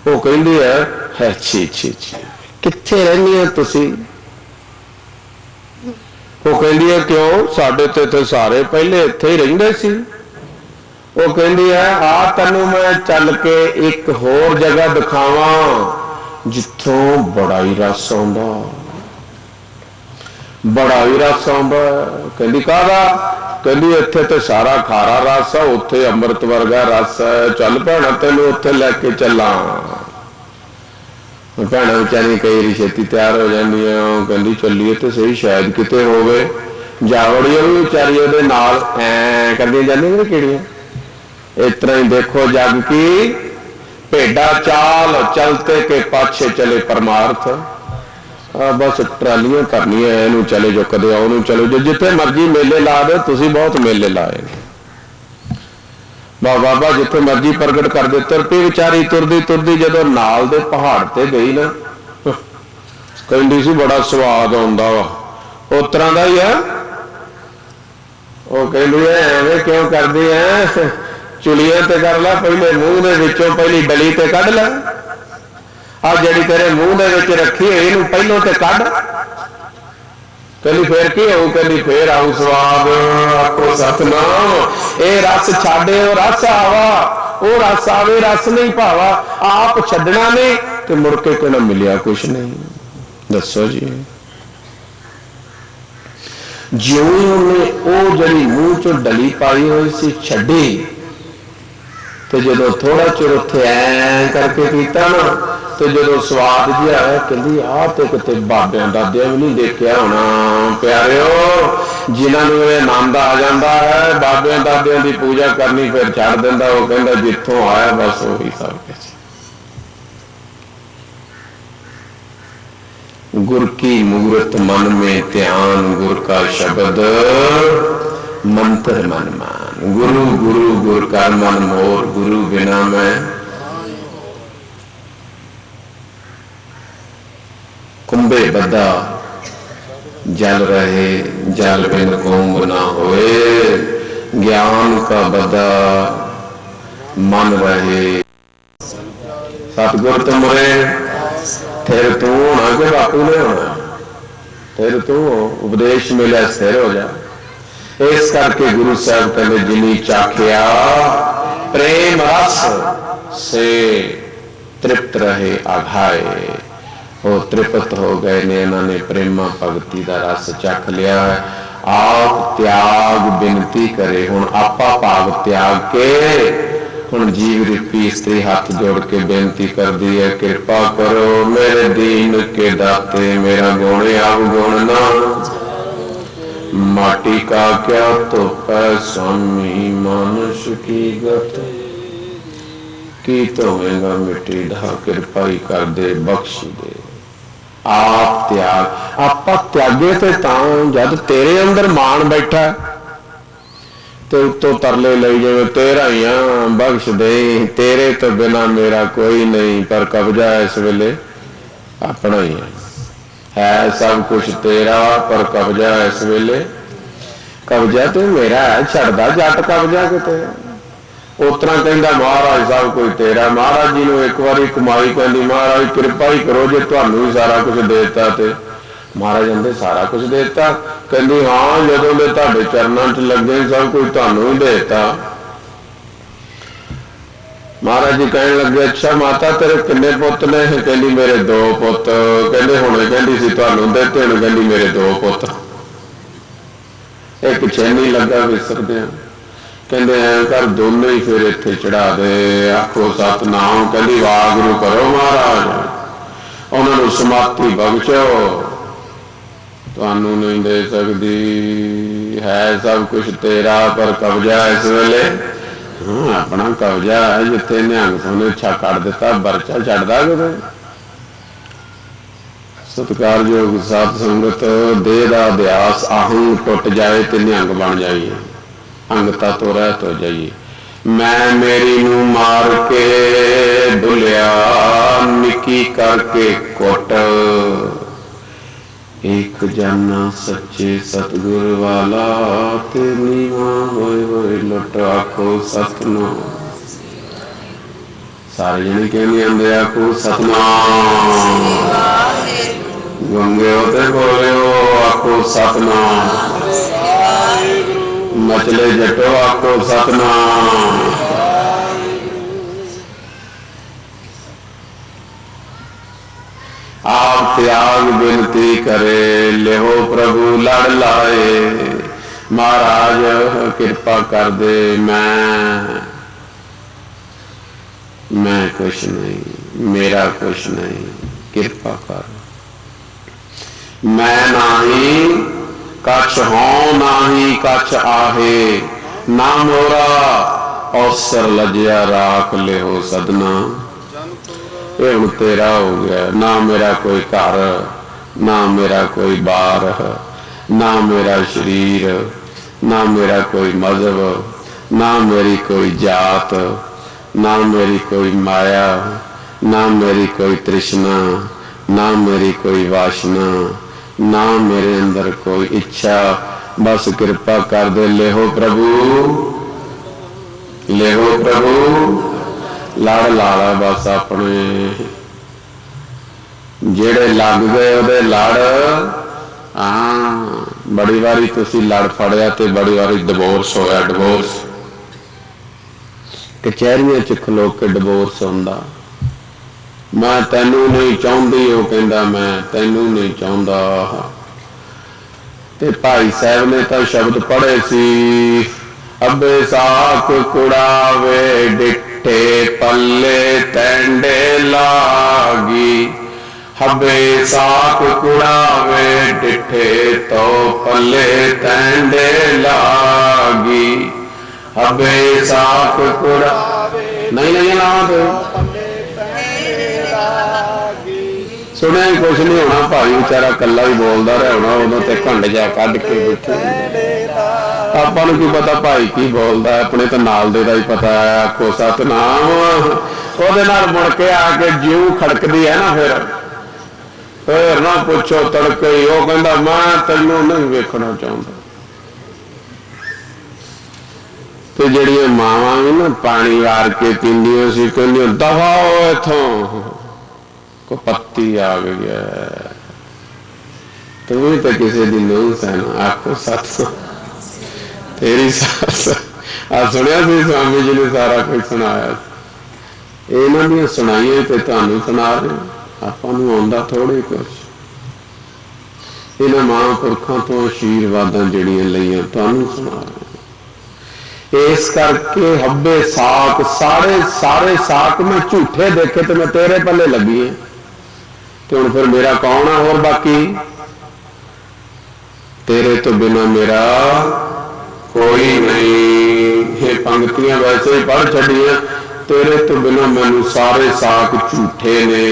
वो कहंदी है छी छी छी कित्थे रहिंदियां तुसीं वो कहती है क्यों साडे ते सारे पहले इत्थे ही रहिंदे सी। वो कहती है आ तैनू मैं चल के एक होर जगह दिखावा जिथों बड़ा ही रस आउंदा बड़ा ही रस आउंदा। कहती काहदा कहती इत्थे ते सारा खारा रस है उत्थे अमृत वर्गा रस है चल भैणा तैनू उत्थे लैके चला। भैन बेचारी कई बार छेती तैयार हो जांदियां कहंदी चलीए तो सही शायद किते होवे जावड़ियां भी बेचारी उहदे नाल ऐ करदियां जांदियां कीड़ियां। इस तरह ही देखो जग की भेडा चाल चलते के पाछे चले परमार्थ बस ट्रालियां करनियां इहनूं चले जो कदे आओ चलो जो जिथे मर्जी मेले ला दे तुसीं बहुत मेले लाए बाबा जिथे मर्जी प्रगट कर दे तुर पई बेचारी तुरदी तुरदी जदों नाल दे पहाड़ ते गई ना कहंदी सी बड़ा स्वाद आउंदा वा उस तरह दा ही है। वो कहंदी है एवें क्यों करदी है चुलियां ते कर ला पहले मूँह दे विचों पहली डली ते कढ ला आ जिहड़ी तेरे मूँह दे विच रखी है इहनूं पहलों ते कढ। कहली फिर की हो कहली फिर आऊ स्वाद आखो सतनाम ए रस छाड़े ओ रस आवा ओ रस आवे रस नहीं भावा आप छड्डना नहीं तो मुड़ के कहना मिलिया कुछ नहीं। दसो जी ਜਿਉਂ ਹੀ ਉਹਨੇ ਉਹ ਜਿਹੜੀ ਮੂੰਹ ਚੋਂ ਡਲੀ ਪਾਈ ਹੋਈ ਸੀ ਛੱਡੀ, ਤੇ ਜਦੋਂ ਥੋੜਾ ਚਿਰ ਉੱਥੇ ਐ ਕਰਕੇ ਕੀਤਾ ਨਾ, ਤੇ ਜਦੋਂ ਸਵਾਦ ਜਿਹਾ ਆਇਆ, ਕਹਿੰਦੀ ਆਹ ਤੇ ਕਿਤੇ ਬਾਬਿਆਂ ਦਾਦਿਆਂ ਵੀ ਨਹੀਂ ਦੇਖਿਆ ਹੋਣਾ। ਪਿਆਰਿਓ, ਜਿਨ੍ਹਾਂ ਨੂੰ ਇਹ ਆਨੰਦ ਆ ਜਾਂਦਾ ਹੈ ਬਾਬਿਆਂ ਦਾਦਿਆਂ ਦੀ ਪੂਜਾ ਕਰਨੀ, ਫਿਰ ਛੱਡ ਦਿੰਦਾ। ਉਹ ਕਹਿੰਦਾ ਜਿੱਥੋਂ ਆਇਆ ਬਸ ਉਹੀ ਸਭ ਕੁਛ। गुर की मूरत मन में ध्यान, गुर का शब्द मंत्र मन मान। गुरु गुरु गुर का मन मोर, गुरु बिना मैं। कुंभे बद्दा जल रहे, जल बिन कुंभ ना होए। ज्ञान का बद्दा मन रहे। सतगुर तुमरे फिर तू होना कि बापू ने होना, फिर तू उपदेश मिले स्थिर हो जा। इस करके गुरु साहब कहते जिनी चाखिया प्रेम रस से तृप्त रहे अघाए। वो तृप्त हो गए ने, इन्होंने प्रेमा भगती का रस चख लिया है। आप त्याग बिनती करे, हुण आपा भाव त्याग के हुण जीव रूपी स्त्री हाथ जोड़ के बेनती कर दी है, कृपा करो मेरे दीन के दाते, मेरा गुण अवगुण ना। माटी का क्या तो है स्वामी, मानुष की गत की तो होगा मिट्टी ढा, कृपा ही कर दे बख्श दे। आप त्याग, आपा त्यागे ते तां जद तेरे अंदर मान बैठा तो उत्तों तरले लई जावे, तेरा ही आ बख्श दे, तेरे तो बिना मेरा कोई नहीं। पर कब्जा इस वेले अपना ही है सब कुछ तेरा, पर कब्जा इस वेले कब्जा तो मेरा है। छड़दा जट कब्जा किते उतना कहता महाराज सब कुछ तेरा। महाराज जी ने एक बार कमाई कहती महाराज कृपा ही करो जे तुहानू ही सारा कुछ देता। ते महाराज कहते सारा कुछ देता? कहती हाँ, जदों दे तुहाडे चरणों च लगे सब कुछ तुहानू ही देता। महाराज जी कहने लगे अच्छा माता तेरे किन्ने पुत ने? कहती मेरे 2 पुत। कहते हुणे कहती सी तुहानू देते, हुण कहती मेरे 2 पुत। एक छेनी लगा विसरदे, कहते ऐ कर दोनों ही फिर इत्थे चढ़ा दे। आखो सतनाम। कहती वाहगुरू करो महाराज, उन्होंने समाप्ति बख्शो। तुहानू नहीं दे सकती, है सब कुछ तेरा, पर कब्जा इस वेले हाँ अपना कब्जा है। जिथे निहंग सोने छा कट दिता, बरचा छड्डदा किते। सत्कारयोग साध संगत, देह दा अध्यास आहंग टुट जाए तो निहंग बन जाइए, अंगता तो रहत हो जाइए। मैं मेरी नू मार के भुलिया, निकी करके कुट। एक जाना सच्चे सतगुर वाला, ते नीवा होए होए लुट। आखो सतनाम। सारे जने कहने आंदे आखो सतनाम। गंगे होते बोले आखो सतनाम। मचले जटो आखो सतनाम। आप त्याग बिनती करे, लेहो प्रभु लड़ लाए। महाराज कृपा कर दे, मैं कुछ नहीं, मेरा कुछ नहीं, कृपा कर। मैं नाही कछ हों, नाही कछ आहे। ना मोरा अवसर लजिया, राख लेहो सदना। ये हुण तेरा हो गया। ना मेरा कोई घर, ना मेरा कोई बार, ना मेरा शरीर, ना मेरा कोई मजहब, ना मेरी कोई जात, ना मेरी कोई माया, ना मेरी कोई तृष्णा, ना मेरी कोई वासना, ना मेरे अंदर कोई इच्छा। बस कृपा कर दे। लेहो प्रभु, लेहो प्रभु। लड़ लाला बस अपने जेड़े लग गए ओदे लड़। हाँ बड़ी बारी तुसी लड़ फड़िया ते बड़ी बारी डिवोर्स होया। डिवोर्स कचहरियां च खलो के डिवोर्स होंदा। मैं तैनू नहीं चाहती, वो कहंदा मैं तैनू नहीं चाहता। ते भाई साहब ने तो शब्द पढ़े सी, अबे साक कुड़ावे डिठे पल्ले तेंडे लागी। हबे साक कुड़ावे डिठे तो पल्ले तेंडे लागी। हबे साक कुड़ावे नहीं ना दो सुने कुछ नहीं होना। भाई बेचारा कला ही बोलता रहा होना, उदों तो घंट जा कढ़ के बैठे। आपा की पता भाई की बोलता है, अपने तो नाल दे ही पता है। आखो सतनाम ओदे नाल मुड़ के आके ज्यों खड़कदी है ना, फिर ना पूछो तड़के ही वो कहता मैं तेनों नहीं वेखना चाहता। तो जड़िया मावां भी ना पानी वार के पींदियां सी, कहंदियां दफा हो इथों को पत्ती आ गई है। तुम्हें तो किसी दिन नहीं सहना। आखो सत तेरी सास आ सुनिया सी स्वामी जी ने सारा कुछ सुनाया। इन्हों दी सुनाइया तो तुहानू सुना रहे, आपां नूं आउंदा थोड़े कुछ। इन्हां महापुरखों तो आशीर्वादां जिहड़ियां लईआं तुहानू सुना रहे। इस करके हब्बे साक सारे सारे साक मैं झूठे देखे तो मैं तेरे पल्ले लगी है, तो हुण फिर मेरा कौन है? होर बाकी तेरे तो बिना मेरा कोई नहीं। ये पंक्तियां वैसे ही पढ़ छड़ियां, तेरे तो बिना मैनू सारे साक झूठे ने।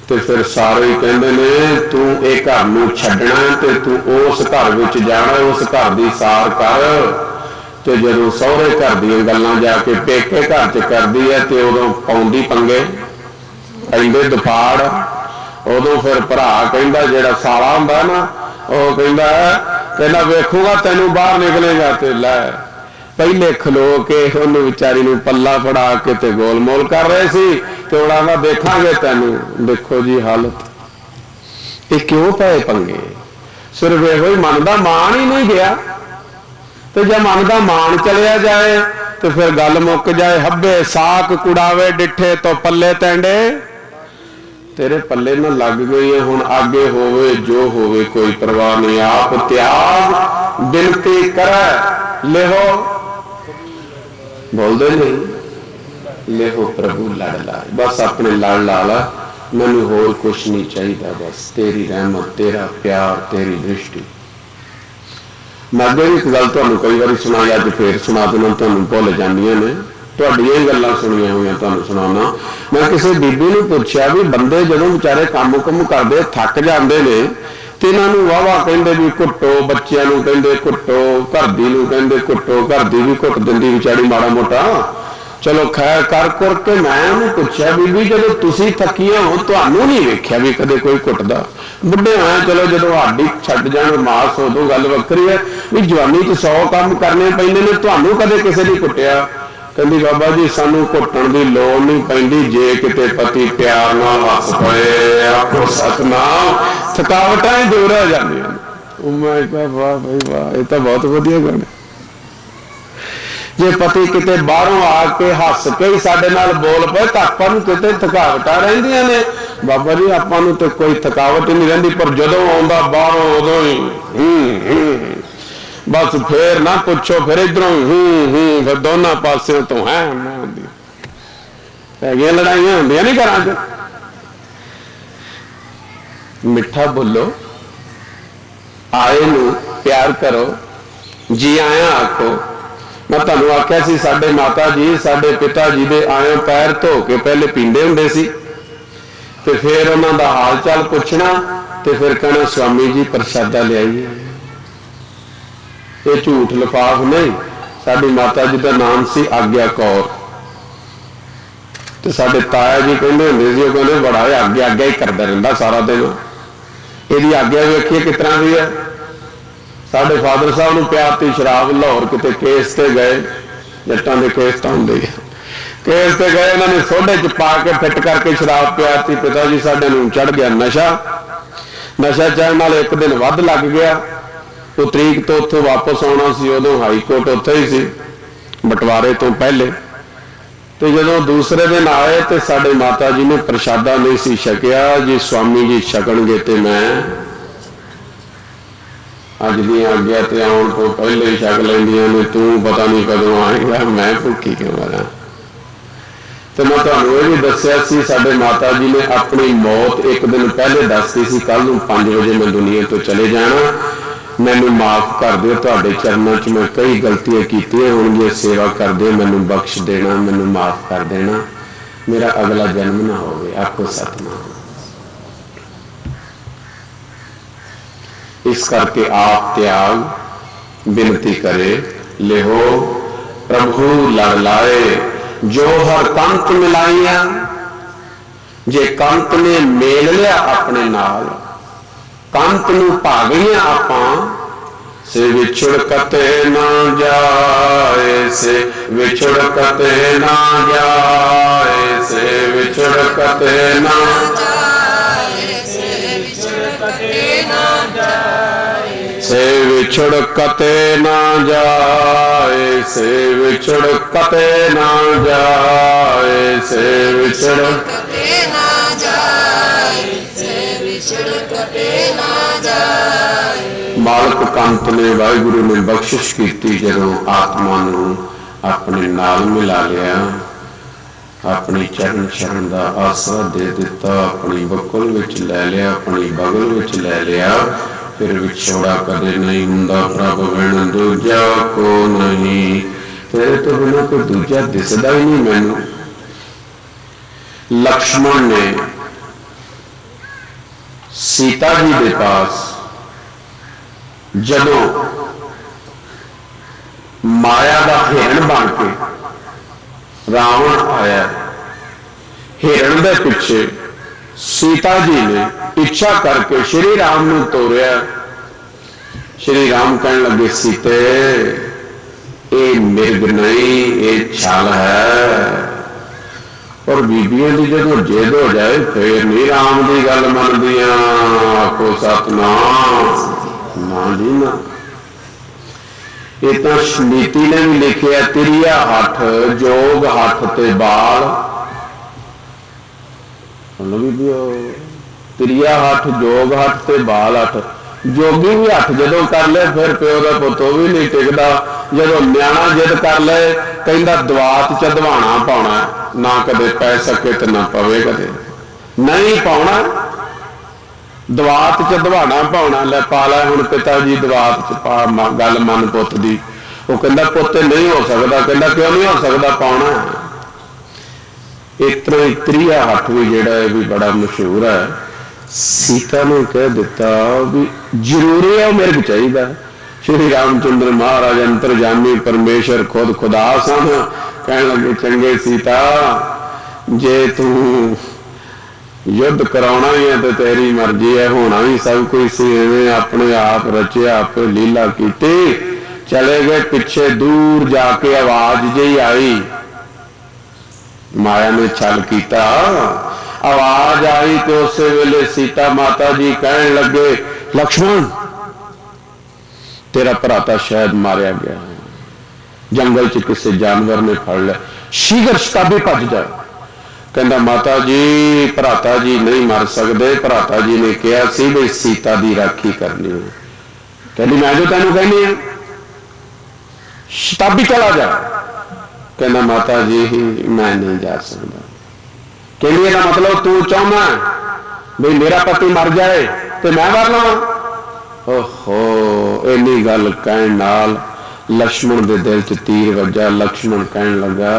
तो फिर सारे कहते ने तू एक घर नूं छड्डना ते तू उस घर विच जाना, उस घर दी सार कर। तो जदों सहुरे घर दीयां गल्लां जाके पेके घर च करदी है तो उदों पाउंदी पंगे, पैंदे दफाड़। उदों फिर भरा कहंदा जिहड़ा साला हुंदा ना, वो कहना वेखूगा तेनू बाहर निकलेगा। तो लै पहले खलो के उन्हें बेचारी नूं पल्ला फड़ा के ते गोलमोल कर रहे सी, तो उड़ा देखांगे तेनू। देखो जी हालत ये क्यों पे पंगे? सिर्फ यो मन का मान ही नहीं गया। तो जब मन का मान चलिया जाए तो फिर गल मुक जाए। हब्बे साक कुड़ावे डिठे तो पल्ले तेंडे, तेरे पल्ले न लग गई है। हुण आगे होवे जो होवे कोई परवाह नहीं। आप त्याग बिनती करे लेहो, बोल दे नहीं लेहो प्रभु लड़ ला। बस अपने लड़ ला ला, मैनू होर कुछ नहीं चाहिए। बस तेरी रहमत, तेरा प्यार, तेरी दृष्टि। मैं अगे भी एक गल तुहानू कई बार सुनाई, अज फिर सुना देना, तुहानू भुल जांदियां ने। तुहाडियां ही गल्लां सुनिया हुई तुहानू सुनाना। मैं किसी बीबी नूं पुछया भी बंदे जदों बेचारे काम कुम करते थक जाते ने तो इन्हों वाह वाह कहिंदे भी घुट्टो, बच्चों नूं कहिंदे घुट्टो, घर दी नूं कहिंदे घुट्टो, घर दी भी घुट दिंदी बेचारी माड़ा मोटा। चलो खैर कर कर के मैं उन्हें पूछा बीबी जदों तुसीं थकियां हो तुहानू नहीं वेख्या भी कदे कोई घुटदा? बुढ़े हैं चलो जदों हड्डी छड्ड जाण मास उदों गल वक्री है, भी जवानी च 100 काम करने पैंदे ने, तुहानू कदे किसी ने घुटिया? कहती बाबा जी सानू घुटण की लोड़ नहीं पैंदी, जे किते पति प्यार नाल हस पए। आखो सतनाम थकावटां ही दूर हो जांदियां। मैं कहा वाह भाई वाह, ये तो बहुत वधिया गल है। जे पति किते बाहरों आके हस के ही साडे नाल बोल पे तो आपां नूं किते थकावटां रहिंदियां ने। बाबा जी आपां नूं ते कोई थकावट ही नहीं रहिंदी, पर जदों आउंदा बाहरों उदों ही बस फिर ना पुछो, फिर इधरों फिर दोनों पासों तो है लड़ाइयां होंदियां नहीं घरां च। मिठा बोलो, आए नूं प्यार करो, जी आया आखो। मैं तुहानू आख्या सी साडे माता जी साडे पिता जी दे आए पैर धो के पहले पींदे हुंदे सी, ते फिर उन्हां दा हाल चाल पुछना, ते फिर कहना स्वामी जी प्रसादा लियाइए। ये झूठ लिफाफ नहीं। साडी माता जी का नाम सी आग्या कौर, तो साडे ताया जी कहंदे हुंदे सी, कहंदे बड़ा आग्या आग्या ही करदा रहिंदा सारा दिन। इहदी आग्या वेखिए किस तरह की है। साडे फादर साहब नूं प्यारती शराब, लाहौर किते केस ते गए, जट्टां दे केस तां हुंदे केस ते गए, उन्होंने सोडे च पा के फिट करके शराब प्यारती। पिता जी साडे नूं चढ़ गया नशा, नशा चढ़न नाल एक दिन वध लग गया। तो तरीक तो उत्थों वापस आना सी, उदों हाई कोर्ट उत्थे ही सी बंटवारे तो पहले। तो जदों दूसरे दिन आए तो साडे माता जी ने प्रसादा नहीं सी छकिया। जी स्वामी जी छकणगे तो मैं अज दी आग्या ते आउण तो पहले ही छक लैंदियां ने, तू पता नहीं कदों आएगा, मैं भुखी क्यों मरा। तो मैं तुहानूं ये भी दस्सिया सी, साडे माता जी ने अपनी मौत एक दिन पहले दसती सी, कल नूं 5 बजे मैं दुनिया तो चले जाना, मैनूं माफ कर दिओ, तुहाडे चरणों च मैं कई गलतियां कीतियां होणगीआं, सेवा कर दिओ, मैनूं बख्श देना, मैनूं माफ कर देना, मेरा अगला जन्म ना होवे। आखो सतनाम। इस करके आप त्याग बिनती करे, लेहो प्रभु लड़ लाए जो हर कंत मिलाइया। जे कंत ने मेल लिया अपने नाल, कंत नूं भागिया आपां, से विछड़ कते ना जाए, से विछड़ कते ना जाए, से विछड़ कते ना जाए, से विछड़ कते ना जाए, से विछड़ कते ना जाए, से विछड़ कते ना जाए, से विछड़ कते ना जाए, से विछड़ कते ना जाए। मालक कंत ने वाहिगुरु ने बख्शिश की, जदों आत्मा नूं अपने नाल मिला लिया, अपनी चरण शरण का आसरा दे दिता, अपनी बकुल विच लै लिया, अपनी बगल विच लै लिया, फिर विछोड़ा कदे नहीं हुंदा प्रभ बिन दूजा को नहीं। तेरे तो बिना कोई दूजा दिसदा ही नहीं मैनू। लक्ष्मण ने सीता जी के पास जदों माया का हिरण बन के रावण आया, हिरण के पिछे सीता जी ने इच्छा करके श्री राम नूं तोरिया। श्री राम कहने लगे, सीते ये मिर्ग नहीं, ये छल है। और बीबियों की जो जेद हो जाए फिर नहीं राम की गल मनदियां। आखो सतनाम। ना जी ना। ये तो नीति ने भी लिखिया, तिरिया हठ जोग हठ ते बाल। तिरिया हठ जोग हठ ते बाल हठ। जोगी भी हठ जदों कर ले फिर प्यो का पुत भी नहीं टिकता। जदों न्याणा जिद कर ले कहता दवात चधवाना पाउना, ना कदे पै सके तो ना पवे, कदे नहीं पाउना। दवात चधवाना पाउना, ले पा लै हुण पिता जी दवात च पा, गल मन पुत दी। वो कहता पुत नहीं हो सकता, कहता क्यों नहीं हो सकता, पाउना। इस तरह त्रीया हठ भी जिहड़ा है भी बड़ा मशहूर है। सीता ने कह दिता भी जरूरी है मिर्ग चाहिए। श्री रामचंद्र महाराज अंतरजामी परमेश्वर खुद खुदा सन। कह लगे चंगे सीता, जे तू युद्ध कराना ही है तो तेरी मर्जी है, होना भी सब कुछ सी, अपने आप रचिया, आप लीला की। चले गए पिछे, दूर जाके आवाज जी आई, माया ने छल किया, आवाज आई तो उस वेले सीता माता जी कहने लगे, लक्ष्मण तेरा भराता शायद मारिया गया है, जंगल च किसी जानवर ने फड़ लिया, शीघ्र शताबी भज जाए। कहता माता जी भराता जी नहीं मर सकते, भराता जी ने कहा सी भी सीता की राखी करनी है। कहती मैं जो तेन कहनी है शताबी चला जा। कहना माता जी मैं नहीं जा सकता। कहनी का मतलब तू चाहना भी मेरा पति मर जाए तो मैं मर लवां। ओहो, इन्नी गल कहण नाल लक्ष्मण के दिल च तीर वजा। लक्ष्मण कहन लगा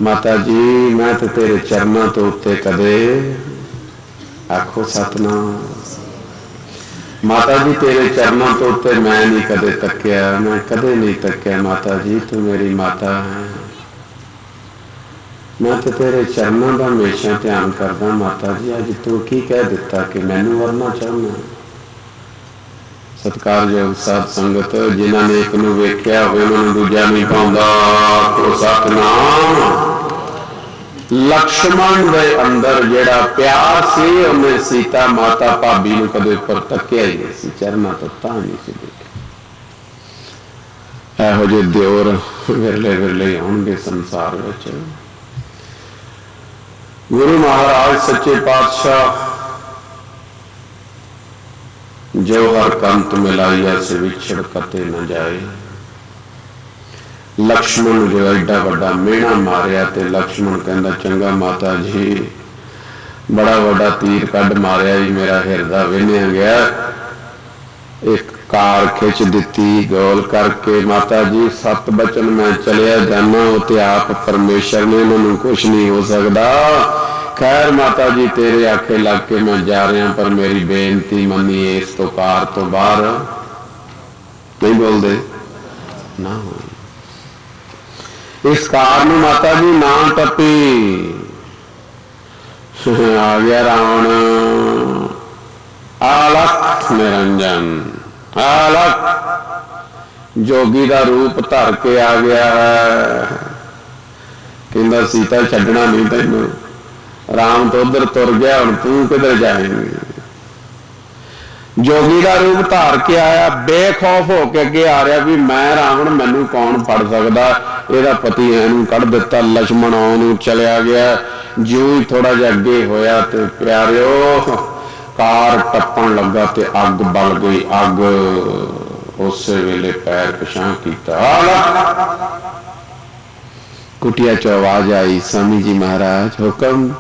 माता जी मैं तो तेरे चरणों तो उत्ते कदे, आखो सतनाम, माता जी तेरे चरणों तो उत्ते मैं नहीं कदे तकिया, मैं कदे नहीं तकिया। माता जी तू मेरी माता है, मैं तो तेरे चरणों का हमेशा ध्यान करदा। माता जी अज तू की कह दिता कि मैनू वरना चाहना। सत्कारयोग साध संगत जिन्होंने एक नूं वेख्या होवे उन्होंने दूजा नहीं पाउंदा। तो सतनाम। लक्ष्मण दे अंदर जेड़ा प्यार सी उन्हें सीता माता भाभी नूं कदे उपर तकिया ही नहीं सी, चरना तो तां नहीं सी देखिया। इहो जिहे दिओर विरले विरले आउणगे संसार विच। गुरु महाराज सच्चे पातशाह जो हर कंत मिलाइया से विछड़ कते न जाए। लक्ष्मण जो एडा वड्डा मेहना मारिया ते लक्ष्मण कहंदा चंगा माता जी बड़ा वड्डा तीर कढ़ मारिया जी, मेरा हिरदा विन्निया गया। एक कार खिंच दी गोल करके, माता जी 7 बचन मैं चलिया जाना, वो आप परमेश्वर ने, उन्होंने कुछ नहीं हो सकता। खैर माता जी तेरे आखे लग के मैं जा रहा, पर मेरी बेनती मनी इस तो कार तो बाहर नहीं बोलते ना। इस कार में माता जी ना टपी। आ गया रावण, आलख निरंजन, आलख जोगी का रूप धर के आ गया है। कहता सीता छड्डना नहीं तेनू, राम तो उधर तुर गया, हुण तू किधर जाएंगे। जोगी का रूप धार के आया, बेखौफ होके अगे आ रहा भी मैं रावण, मैनू कौन फड़ सकता। ਇਹਦਾ पति ਇਹਨੂੰ ਕੱਢ ਦਿੱਤਾ। लक्ष्मण आउन चलिया गया। ज्यों ही थोड़ा जिहा अगे होया ते प्यारिओ कार टप्पण लगा ते अग बल गई। अग उस वेले पैर पिछां कीता, कुटिया चो आवाज आई, स्वामी जी महाराज हुक्म।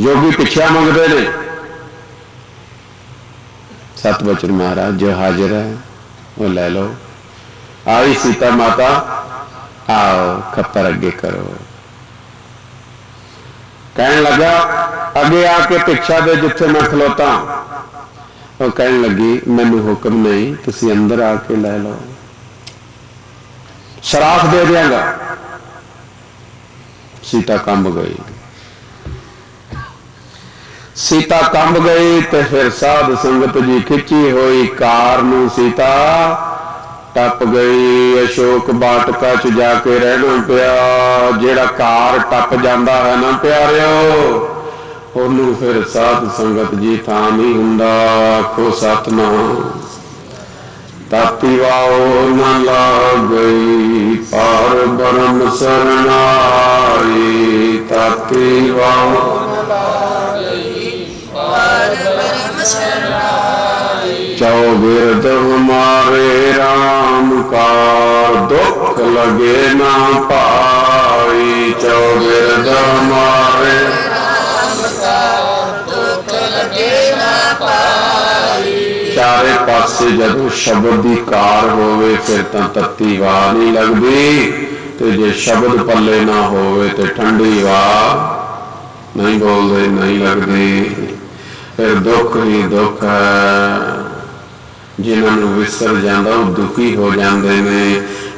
योगी पिछा मंगते ने। सतबचन महाराज जो हाजिर है वो ले लो। आई सीता माता, आओ खप्पर अगे करो। कहने लगा अगे आके भिक्षा दे जिथे मैं खलोता। वो कहने लगी मैनू हुक्म नहीं, तुसी अंदर आके ले लो, शराफ दे देंगा। सीता कंब गई। सीता कंब गई तो फिर साध संगत जी खिंची हुई कार नूं सीता टप गई। अशोक बाटका च जाके रहना पिया। जेड़ा कार टप जाता है ना प्यारिओ, ओनू फिर साध संगत जी थां नहीं हुंदा। आखो सतनाम। ताती वाओ न लाग गई, पार ब्रह्म सरनाई। ताती वाओ चौगिरद हमारे राम का, दुख लगे ना पाई। चौगिरद हमारे राम का, दुख लगे ना पाई। चारे पासे जदों शब्द की कार होवे फिर तां तत्ती वाह नहीं लगती, ते जे शब्द पल्ले ना होवे ते ठंडी वाह नहीं बोलते, नहीं लगती। फिर दुख ही दुख है। जिन्होंने विसर जाता वो दुखी हो जाते ने।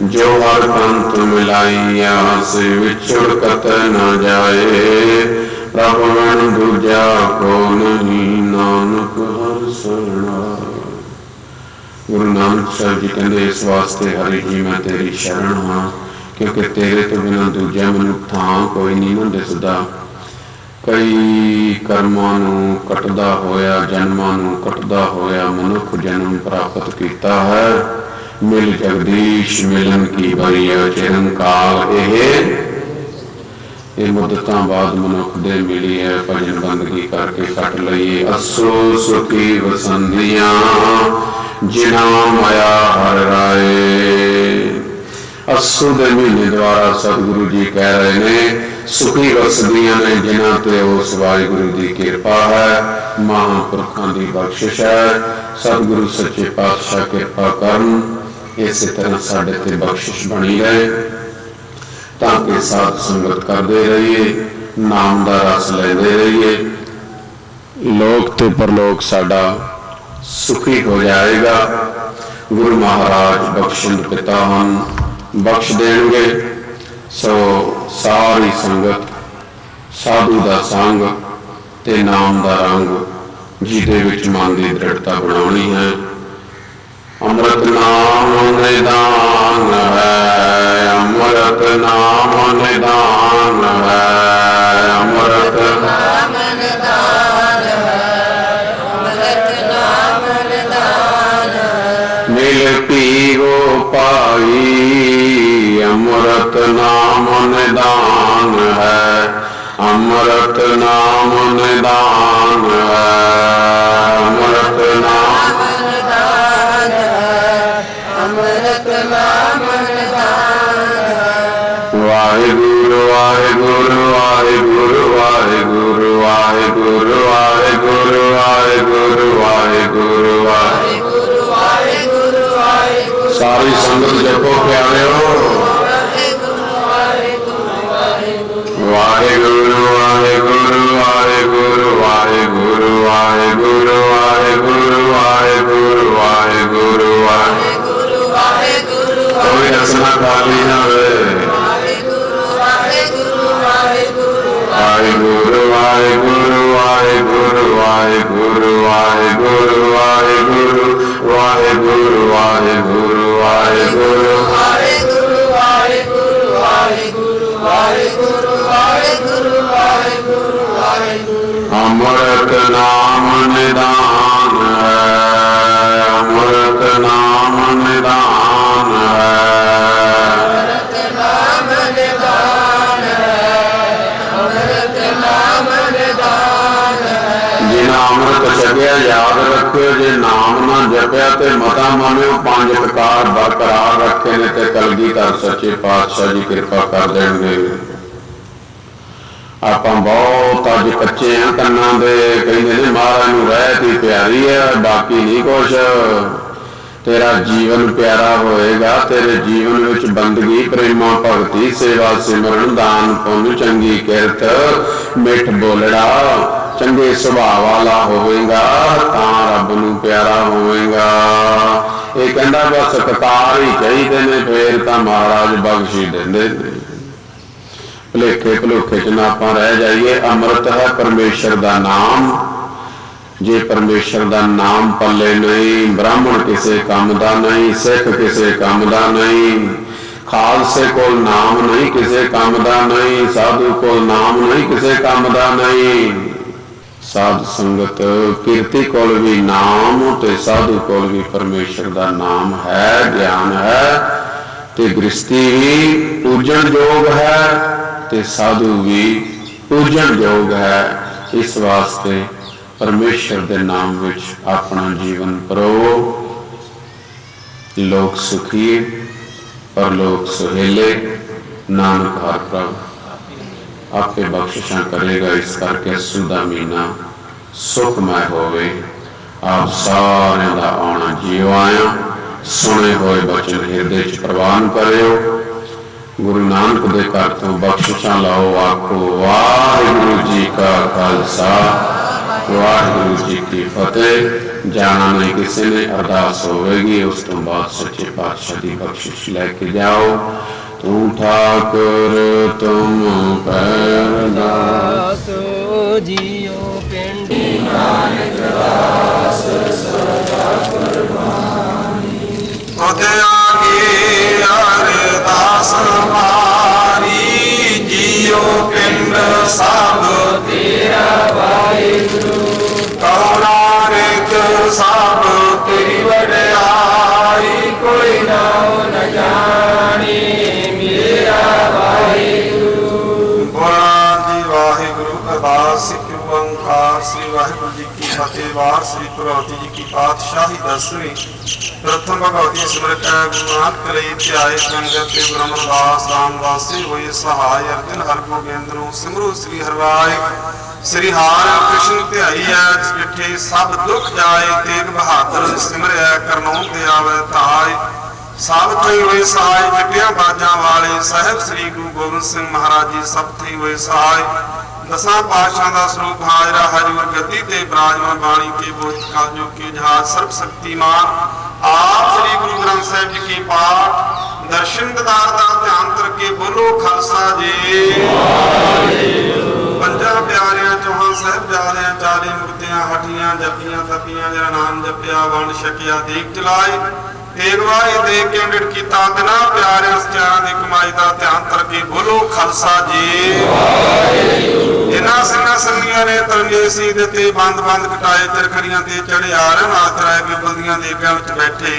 जो हर पंथ मिलाइया से विछड़ कत न जाए। प्रभ मन दूजा को नहीं, नानक हर शरणा। गुरु नानक साहब जी कहते इस वास्ते हरि जी मैं तेरी शरण हाँ, क्योंकि तेरे तो बिना दूजा मैनू थां कोई नहीं ना दिसदा। कई कर्मां नूं कटदा होया, जन्मां नूं कटदा होया मनुख जन्म प्राप्त किया है। मिल जगदीश मिलन की बरी चिरंकाल। ये मुद्दतां बाद मनुख दे मिली है, भजन बंदगी करके कट लईए। असो सुखी वसंदियां जिना माया हर राए। असू दे महीने द्वारा सतगुरु जी कह रहे ने सुखी वसदियां ने जिन्हां ते उस वाहिगुरु की कृपा है, महापुरखों की बख्शिश है। सतगुरु सच्चे पातशाह कृपा करन, इस तरह साडे ते बख्शिश बनी रहे, ताकि साध संगत करते रहिए, नाम का रस लेते रहिए। लोक ते परलोक साडा सुखी हो जाएगा। गुरु महाराज बख्शिंद पिता हन, बख्श देंगे। सो सारी संगत साधु का संग ते नाम का रंग जिहदे विच मन की दृढ़ता बनानी है। अमृत नाम निदान है, अमृत नाम निदान है। अमृत नाम निदान है, अमृत नाम निदान है। मिल पीरो पाई, अमृत नाम निदान है। अमृत नाम निदान है, अमृत नाम निदान है, अमृत नाम निदान है। वाहिगुरु वाहिगुरु वाहिगुरु वाहिगुरु वाहिगुरु वाहिगुरु वाहिगुरु वाहिगुरु वाहिगुरु वाहिगुरु वाहिगुरु। सारी संगत जपो प्यारे हो। वाहिगुरु वाहिगुरु वाहिगुरु वाहिगुरु वाहिगुरु वाहिगुरु वाहिगुरु वाहिगुरु वाहिगुरु वाहिगुरु। कोई रचना खाली ना रहे। वाहिगुरु वाहिगुरु वाहिगुरु वाहिगुरु वाहिगुरु वाहिगुरु वाहिगुरु वाहिगुरु वाहिगुरु वाहिगुरु वाहिगुरु वाहिगुरु वाहिगुरु वाहिगुरु वाहिगुरु वाहिगुरु वाहिगुरु। अमृत नाम निदान है, अमृत नाम निदान है, अमृत नाम निदान है, अमृत नाम निदान है। जिन्हें अमृत छकिया याद रखियो, जे नाम ना जपिया ते मता मानियो। पंज ककार बरकरार रखे ने ते कलगीधर सच्चे पातशाह जी कृपा कर देंगे। आप बहुत अज कच्चे हैं कन्ना दे, कहते ने महाराज नूं रहत ही प्यारी है, बाकी नहीं कुछ। तेरा जीवन प्यारा होएगा, तेरे जीवन विच बंदगी प्रेमा भगती सेवा सिमरन दान पुण्य चंगी किरत मिठ बोलड़ा चंगे सुभाव वाला होवेगा, तां रब नूं प्यारा होवेगा। ये कहंदा बस ककार ही चाहिए ने, फिर तां महाराज बख्श ही देंदे ने। भुलेखे भुलेखे च ना आपां रह जाइए। अमृत है परमेश्वर दा नाम, जे परमेश्वर दा नाम पल्ले नहीं, ब्राह्मण किसे काम दा नहीं, सिख किसे काम दा नहीं, खालसे कोल नाम नहीं किसे काम दा नहीं, साधु कोल नाम नहीं किसे काम दा नहीं। साध संगत कीर्ति कोल भी नाम ते साधु कोल भी परमेश्वर दा नाम है, ज्ञान है ते गृहस्थी भी पूजन योग है ते साधु भी पूजन योग है। इस वास्ते परमेश्वर के नाम विच अपना जीवन परो। लोक सुखी पर लोक सुहेले, नानक हर प्रभ आपे बख्शिशां करेगा। इस करके अस्सू दा महीना सुखमय होवे। आप सारे दा आना जीव आया, सुने हुए बचन हृदय च प्रवान करियो। गुरु नानक दे घर तो बख्शिशां लाओ, आखो वाहिगुरु जी का खालसा वाहिगुरु जी की फतेह। जाना नहीं किसी ने, अरदास होगी, उस तो बाद सच्चे पातशाह की बख्शिश लेके जाओ। तू ठाकुर तुम पैरदास जियो पिंडी नानक दास सदा कुर्बानी। खुद आगे अरदास मारी, जियो पिंड सब तेरा वाहिगुरु। करुणानित सब तेरी वड्याई, कोई नाम न जाने मेरा वाहिगुरु। बोला जी वाहिगुरु। अरदास सिख ओंकार श्री वाहिगुरु जी की फतेह। वार श्री भगवती जी की पातशाही दसवीं। प्रथम भगवती सिमरत गुरु नानक लई ध्याए संगत के गुरु अमरदास रामदासी होए सहाय। अर्जन हर गोबिंद सिमरु श्री हरवाय। श्री हार कृष्ण ध्याई जिठे सब दुख जाए, तेग बहादुर सिमरिया करनों ते आवे ताय। सब थई हुए सहाय जटिया बाजा वाले, साहिब श्री गुरु गोबिंद सिंह महाराज जी सब थई हुए सहाय। दसा पातशाह का स्वरूप हाजरा हजूर गद्दी ते विराजमान बाणी के बोध काजू के जहाज सर्व शक्तिमान। आप श्री गुरु ग्रंथ साहिब जी की पाठ दर्शन ददार का ध्यान करके बोलो खालसा जी। पंजा प्यारियां चौहान साहिब जालियां 40 मुक्तियां हटियां जपियां तपियां जरा नाम जपिया वंड छकिया दीप जलाए। तेगवाई दे के अंडिट कीता बिना प्यारे सचारां दी कमाई दा ध्यान करके बोलो खालसा जी। इन्हां सिंहां संगियां ने तरंगे सी दिते बंद बंद कटाए तिरखड़ियां ते चढ़े आरन आतराए के बल्दियां दे अग्गां विच बैठे।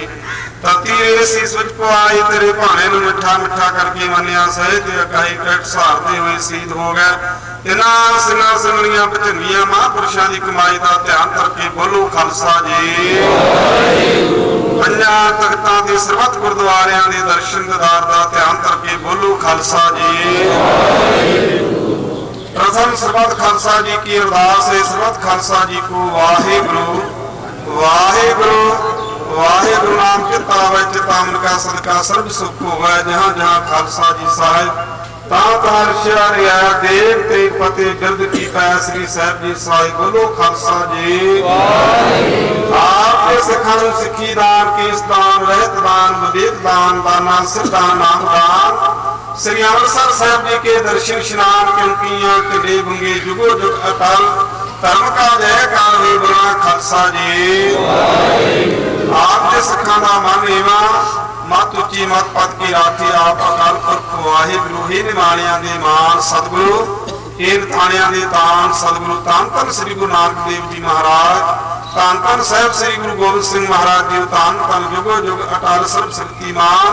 ततीरे सी सुच पवाई तेरे भाणे नूं मिठा मिठा करके मन्निया सहे ते अकाई कट सहारते हुए शहीद हो गए। तिन्हां सिंगां सिमरनियां भजनियां महापुरुषां दी कमाई दा ध्यान करके बोलो खालसा जी। पंजां तख्तां दे सरबत गुरुद्वारियां दे दर्शन दीदार दा ध्यान करके बोलो खालसा जी। प्रथम सरबत खालसा जी की अरदास है। सरबत खालसा जी को वाहेगुरु वाहेगुरु वाहेगुरु नाम चिता वै चिता मन का सदका सर्ब सुख होवै। जहाँ जहाँ खालसा जी साहिब देव तेग फतेह बिरद की पै श्री साहिब जी साहिब बोलो खालसा जी। आपके सिखां नूं सिक्खी दान केस दान रहत दान विदेक दान दाना सिरदान नाम दान श्री अमृतसर साहिब जी के दर्शन स्नान क्योंकियां टिडे बुंगे जुगो जुग अटल धर्म का जयकार हुई बोला खालसा जी। आपके सिखां दा मन एवा मत उची मत पद की राखी आप अकाल पुरख वाहिगुरु ही निमाणियां दे मान सतगुरु इन थाणियां दे तान सतगुरु धन धन श्री गुरु नानक देव जी महाराज धन धन साहिब श्री गुरु गोबिंद सिंह महाराज जी धन धन जुगो जुग अटल सर्व शक्तिमान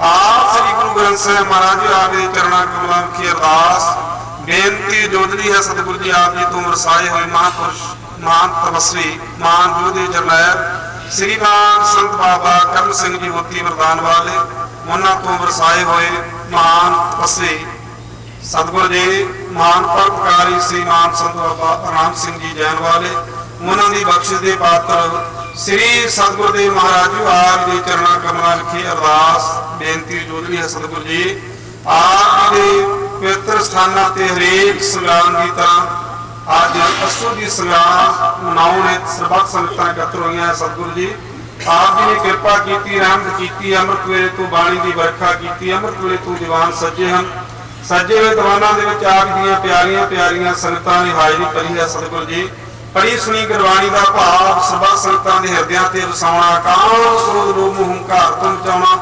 आप श्री गुरु ग्रंथ साहिब महाराज जी आपके चरणा कमलों की अरदास बेनती जोदरी है। सतगुरु जी आप जी तुम रसाए हुए महापुरुष महान तपस्वी महान योधे जरनैल श्रीमान संत बाबा करम सिंह जी होती वरदान वाले उन्होंने तो वरसाए हुए महान तपस्वी सतगुरु जी महान परोपकारी श्रीमान संत बाबा राम सिंह जी जैन वाले उन्होंने बख्शिश के पात्र श्री सतगुरु देव महाराज जी आप जी चरणा कमलों की अरदास बेनती जोदरी है। सतगुरु जी आप जी पवित्र स्थानों से हरेक संग्राम की तरह आज असू की संग्राम मनाने सरबत संगतां एकत्र हुई हैं। सतगुरु जी आप जी ने कृपा की रहमत की अमृत वेले तो बाणी की बरखा की अमृत वेले तो दीवान सजे हैं सजे हुए दीवाना आप दी प्यारियां प्यारियां संगतां ने हाजरी भरी है। सतगुरु जी पढ़ी सुनी गुरबाणी का भाव सरबत संगतां दे हिरदियां ते वसाउणा काल क्रोध लोभ हंकार तो मचाउणा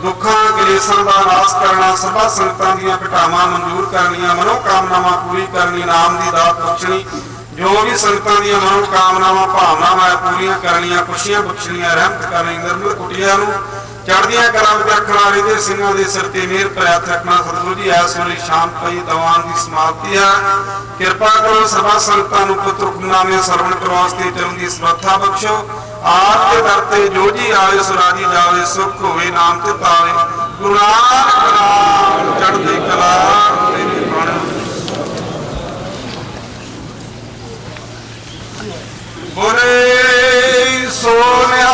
दुखा कलेशां का नाश करना सरबत संगतां दीयां घटावां मंजूर करनियां मनोकामनावां पूरी करनी नाम की दात बख्शनी जो भी संगतां दीयां मनोकामनावां भावनावां पूरीआं करनियां खुशियां बख्शनियां रहमत करनी निर्मल कुटिया नूं चढ़दियां कलां विच रखना रिधे सिंहां दे सिर ते मेहर भरिया हत्थ रखना। सतगुरु जी इस वेले शांत पई दवान की समाप्ति है। कृपा करो सरबत संगतां नूं पुत्र हुक्मनामे सरवण करवाउण वास्ते चरण की समर्था बख्शो। आपके दर ते जो जी आवे सुराजी जावे सुख होवे नाम ते पावे गुरु नानक नाम चढ़दी कला तेरे बाण बोले सोनिया